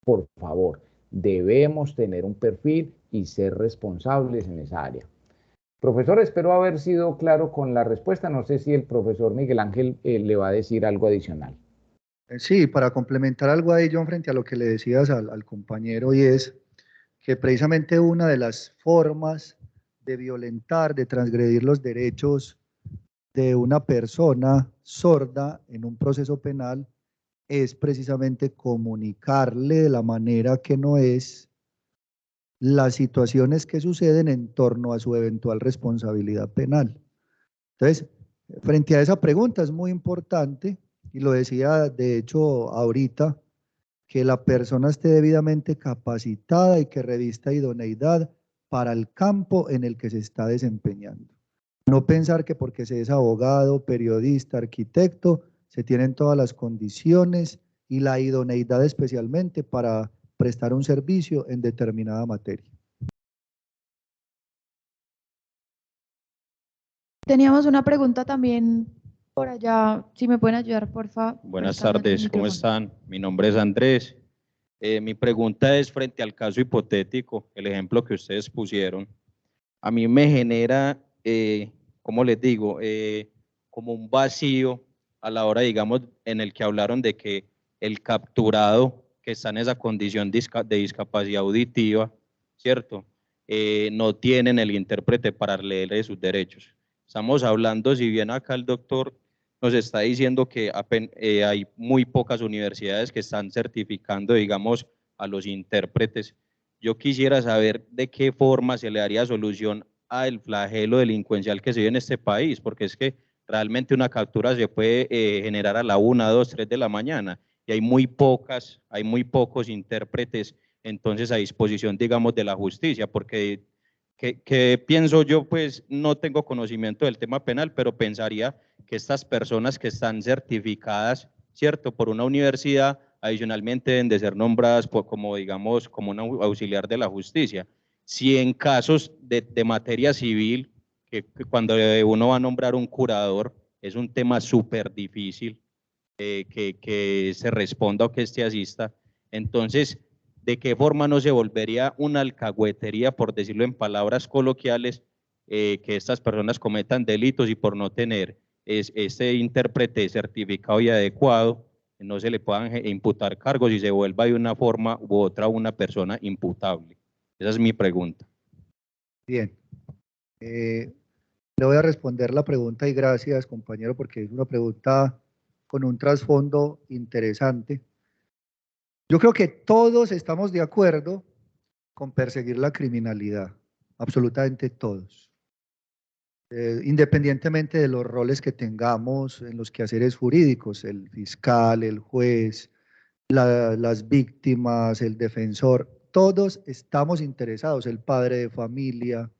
Por favor, debemos tener un perfil y ser responsables en esa área. Profesor, espero haber sido claro con la respuesta. No sé si el profesor Miguel Ángel le va a decir algo adicional. Sí, para complementar algo ahí, John, frente a lo que le decías al compañero, y es que precisamente una de las formas de violentar, de transgredir los derechos de una persona sorda en un proceso penal es precisamente comunicarle de la manera que no es las situaciones que suceden en torno a su eventual responsabilidad penal. Entonces, frente a esa pregunta es muy importante, y lo decía de hecho ahorita, que la persona esté debidamente capacitada y que revista idoneidad para el campo en el que se está desempeñando. No pensar que porque se es abogado, periodista, arquitecto, se tienen todas las condiciones y la idoneidad especialmente para prestar un servicio en determinada materia. Teníamos una pregunta también por allá, si me pueden ayudar, porfa. Buenas prestándonos el tardes, ¿cómo micrófono. están? Mi nombre es Andrés. Mi pregunta es frente al caso hipotético, el ejemplo que ustedes pusieron. A mí me genera, ¿cómo les digo? Como un vacío a la hora, digamos, en el que hablaron de que el capturado que está en esa condición de discapacidad auditiva, ¿cierto? No tienen el intérprete para leerle sus derechos. Estamos hablando, si bien acá el doctor nos está diciendo que hay muy pocas universidades que están certificando, digamos, a los intérpretes. Yo quisiera saber de qué forma se le daría solución al flagelo delincuencial que se vive en este país, porque es que realmente una captura se puede generar a la 1, 2, 3 de la mañana y hay muy pocos intérpretes entonces a disposición, digamos, de la justicia, porque que pienso yo, pues no tengo conocimiento del tema penal, pero pensaría que estas personas que están certificadas, ¿cierto?, por una universidad, adicionalmente deben de ser nombradas como, digamos, como un auxiliar de la justicia. Si en casos de materia civil, que cuando uno va a nombrar un curador, es un tema súper difícil que se responda o que este asista, entonces, ¿de qué forma no se volvería una alcahuetería, por decirlo en palabras coloquiales, que estas personas cometan delitos y por no tener este intérprete certificado y adecuado, no se le puedan imputar cargos y se vuelva de una forma u otra una persona imputable. Esa es mi pregunta. Bien. Le voy a responder la pregunta y gracias, compañero, porque es una pregunta con un trasfondo interesante. Yo creo que todos estamos de acuerdo con perseguir la criminalidad, absolutamente todos. Independientemente de los roles que tengamos en los quehaceres jurídicos, el fiscal, el juez, las víctimas, el defensor, todos estamos interesados, el padre de familia,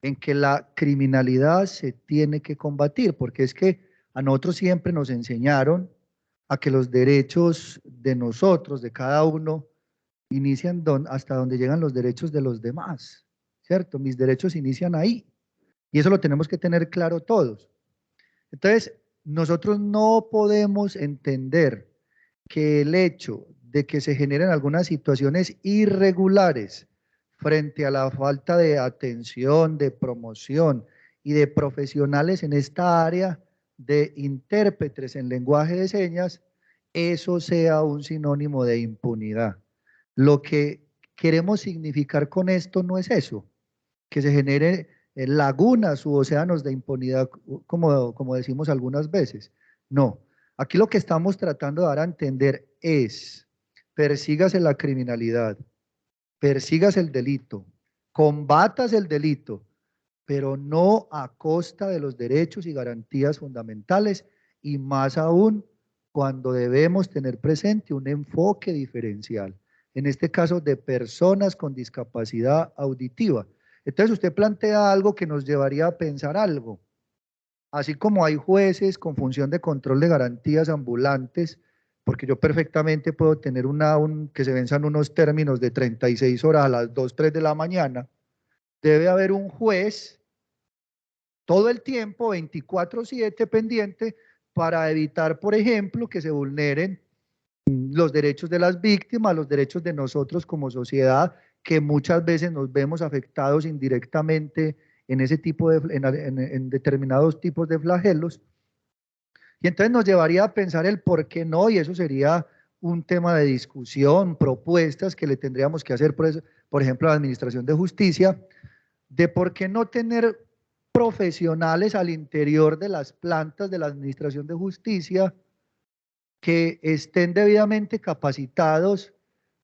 en que la criminalidad se tiene que combatir, porque es que a nosotros siempre nos enseñaron a que los derechos de nosotros, de cada uno, inician hasta donde llegan los derechos de los demás, ¿cierto? Mis derechos inician ahí, y eso lo tenemos que tener claro todos. Entonces, nosotros no podemos entender que el hecho de que se generen algunas situaciones irregulares frente a la falta de atención, de promoción y de profesionales en esta área de intérpretes en lenguaje de señas, eso sea un sinónimo de impunidad. Lo que queremos significar con esto no es eso, que se generen lagunas u océanos de impunidad, como decimos algunas veces. No, aquí lo que estamos tratando de dar a entender es, persígase la criminalidad, persigas el delito, combatas el delito, pero no a costa de los derechos y garantías fundamentales, y más aún cuando debemos tener presente un enfoque diferencial, en este caso de personas con discapacidad auditiva. Entonces usted plantea algo que nos llevaría a pensar algo. Así como hay jueces con función de control de garantías ambulantes, porque yo perfectamente puedo tener que se venzan unos términos de 36 horas a las 2, 3 de la mañana, debe haber un juez todo el tiempo, 24/7 pendiente, para evitar, por ejemplo, que se vulneren los derechos de las víctimas, los derechos de nosotros como sociedad, que muchas veces nos vemos afectados indirectamente en ese tipo en determinados tipos de flagelos. Y entonces nos llevaría a pensar el por qué no, y eso sería un tema de discusión, propuestas que le tendríamos que hacer, por ejemplo, a la Administración de Justicia, de por qué no tener profesionales al interior de las plantas de la Administración de Justicia que estén debidamente capacitados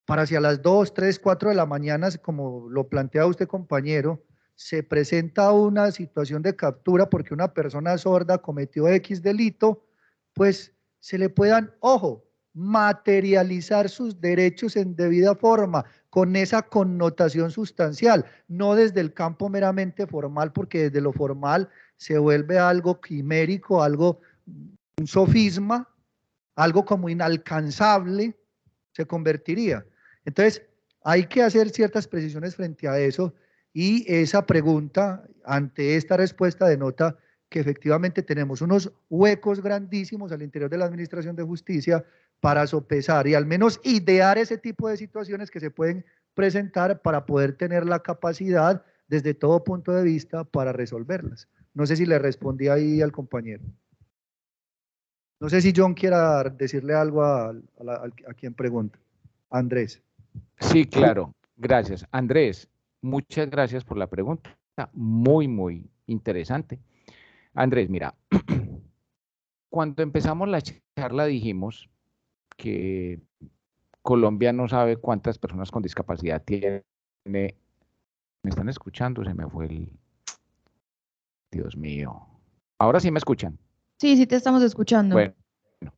para si a las 2, 3, 4 de la mañana, como lo plantea usted, compañero, se presenta una situación de captura porque una persona sorda cometió X delito, pues se le puedan, ojo, materializar sus derechos en debida forma, con esa connotación sustancial, no desde el campo meramente formal, porque desde lo formal se vuelve algo quimérico, algo, un sofisma, algo como inalcanzable, se convertiría. Entonces, hay que hacer ciertas precisiones frente a eso, y esa pregunta, ante esta respuesta, denota que efectivamente tenemos unos huecos grandísimos al interior de la Administración de Justicia para sopesar y al menos idear ese tipo de situaciones que se pueden presentar para poder tener la capacidad desde todo punto de vista para resolverlas. No sé si le respondí ahí al compañero. No sé si John quiera decirle algo a quien pregunta. Andrés. Sí, claro. Gracias. Andrés, muchas gracias por la pregunta. Muy, muy interesante. Andrés, mira, cuando empezamos la charla dijimos que Colombia no sabe cuántas personas con discapacidad tiene. ¿Me están escuchando? Se me fue el... Dios mío. Ahora sí me escuchan. Sí, sí te estamos escuchando. Bueno,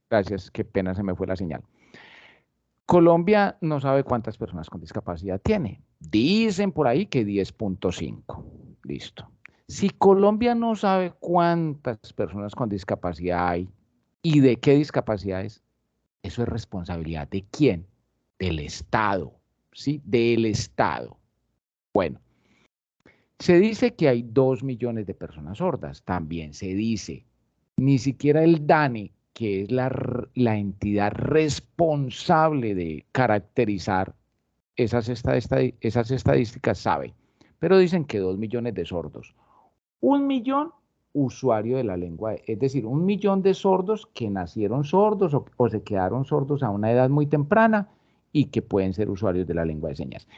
gracias. Qué pena, se me fue la señal. Colombia no sabe cuántas personas con discapacidad tiene. Dicen por ahí que 10.5. Listo. Si Colombia no sabe cuántas personas con discapacidad hay y de qué discapacidades, eso es responsabilidad ¿de quién? Del Estado, ¿sí? Del Estado. Bueno, se dice que hay 2 millones de personas sordas. También se dice, ni siquiera el DANE, que es la entidad responsable de caracterizar esas estadísticas, sabe. Pero dicen que 2 millones de sordos. 1 millón usuario de la lengua, es decir, 1 millón de sordos que nacieron sordos o se quedaron sordos a una edad muy temprana y que pueden ser usuarios de la lengua de señas.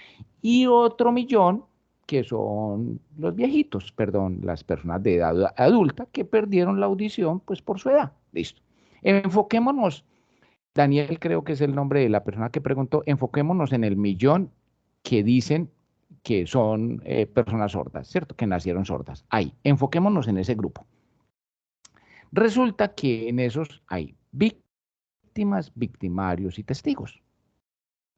Y otro millón que son los viejitos, perdón, las personas de edad adulta que perdieron la audición pues por su edad. Listo. Enfoquémonos, Daniel creo que es el nombre de la persona que preguntó, enfoquémonos en el millón que dicen que son personas sordas, ¿cierto? Que nacieron sordas. Ahí, enfoquémonos en ese grupo. Resulta que en esos hay víctimas, victimarios y testigos,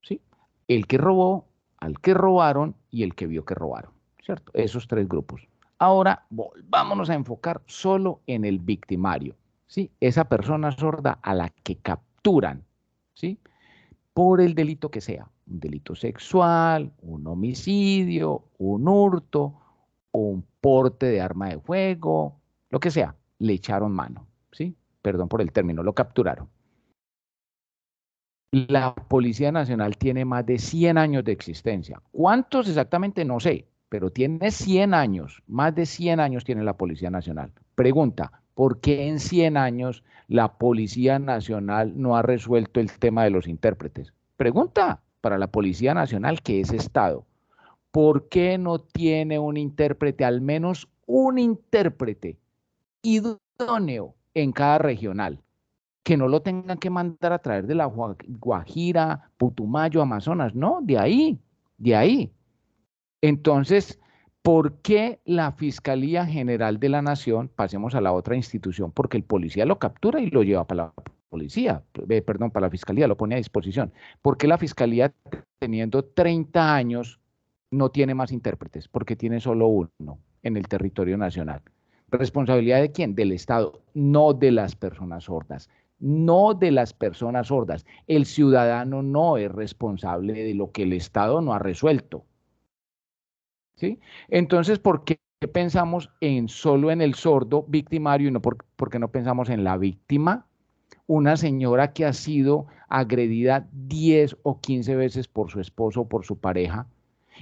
¿sí? El que robó, al que robaron y el que vio que robaron, ¿cierto? Esos 3 grupos. Ahora volvámonos a enfocar solo en el victimario, ¿sí? Esa persona sorda a la que capturan, ¿sí? Por el delito que sea, un delito sexual, un homicidio, un hurto, un porte de arma de fuego, lo que sea, le echaron mano, ¿sí? Perdón por el término, lo capturaron. La Policía Nacional tiene más de 100 años de existencia. ¿Cuántos exactamente? No sé, pero tiene 100 años, más de 100 años tiene la Policía Nacional. Pregunta, ¿por qué en 100 años la Policía Nacional no ha resuelto el tema de los intérpretes? Pregunta para la Policía Nacional, que es Estado. ¿Por qué no tiene un intérprete, al menos un intérprete idóneo en cada regional? Que no lo tengan que mandar a traer de la Guajira, Putumayo, Amazonas, no, de ahí, de ahí. Entonces, ¿por qué la Fiscalía General de la Nación, pasemos a la otra institución, porque el policía lo captura y lo lleva para la policía, perdón, para la Fiscalía, lo pone a disposición? ¿Por qué la Fiscalía, teniendo 30 años, no tiene más intérpretes? Porque tiene solo uno en el territorio nacional. ¿Responsabilidad de quién? Del Estado, no de las personas sordas. No de las personas sordas. El ciudadano no es responsable de lo que el Estado no ha resuelto, ¿sí? Entonces, ¿por qué pensamos solo en el sordo victimario y no por qué no pensamos en la víctima? Una señora que ha sido agredida 10 o 15 veces por su esposo o por su pareja,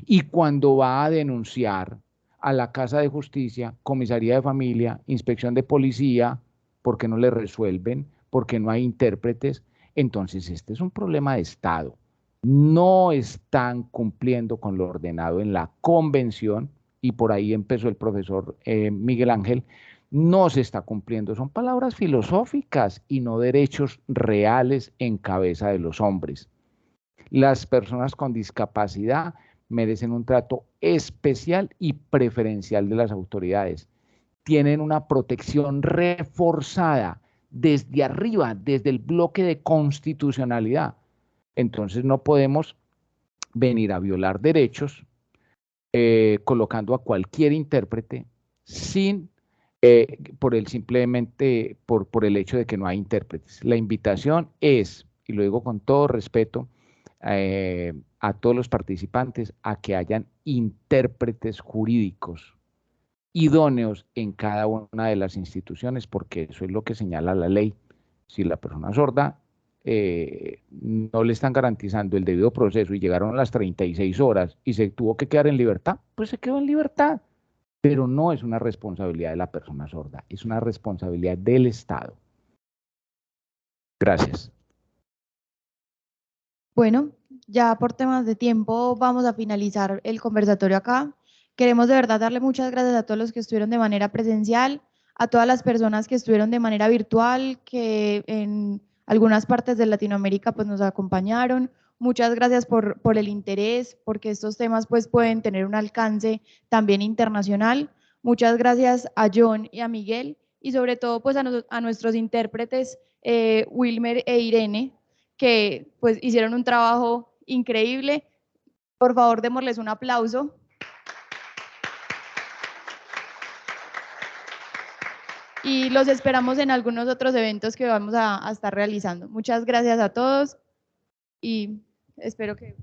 y cuando va a denunciar a la Casa de Justicia, Comisaría de Familia, Inspección de Policía, porque no le resuelven, porque no hay intérpretes, entonces este es un problema de Estado. No están cumpliendo con lo ordenado en la convención, y por ahí empezó el profesor Miguel Ángel. No se está cumpliendo, son palabras filosóficas y no derechos reales en cabeza de los hombres. Las personas con discapacidad merecen un trato especial y preferencial de las autoridades. Tienen una protección reforzada desde arriba, desde el bloque de constitucionalidad. Entonces no podemos venir a violar derechos colocando a cualquier intérprete sin simplemente por el hecho de que no hay intérpretes. La invitación es, y lo digo con todo respeto, a todos los participantes, a que hayan intérpretes jurídicos idóneos en cada una de las instituciones, porque eso es lo que señala la ley. Si la persona sorda no le están garantizando el debido proceso y llegaron a las 36 horas y se tuvo que quedar en libertad, pues se quedó en libertad. Pero no es una responsabilidad de la persona sorda, es una responsabilidad del Estado. Gracias. Bueno, ya por temas de tiempo vamos a finalizar el conversatorio acá. Queremos de verdad darle muchas gracias a todos los que estuvieron de manera presencial, a todas las personas que estuvieron de manera virtual, que en algunas partes de Latinoamérica pues nos acompañaron. Muchas gracias por el interés, porque estos temas pues pueden tener un alcance también internacional. Muchas gracias a John y a Miguel, y sobre todo pues a nuestros intérpretes Wilmer e Irene, que pues hicieron un trabajo increíble. Por favor, démosles un aplauso. Y los esperamos en algunos otros eventos que vamos a estar realizando. Muchas gracias a todos y espero que...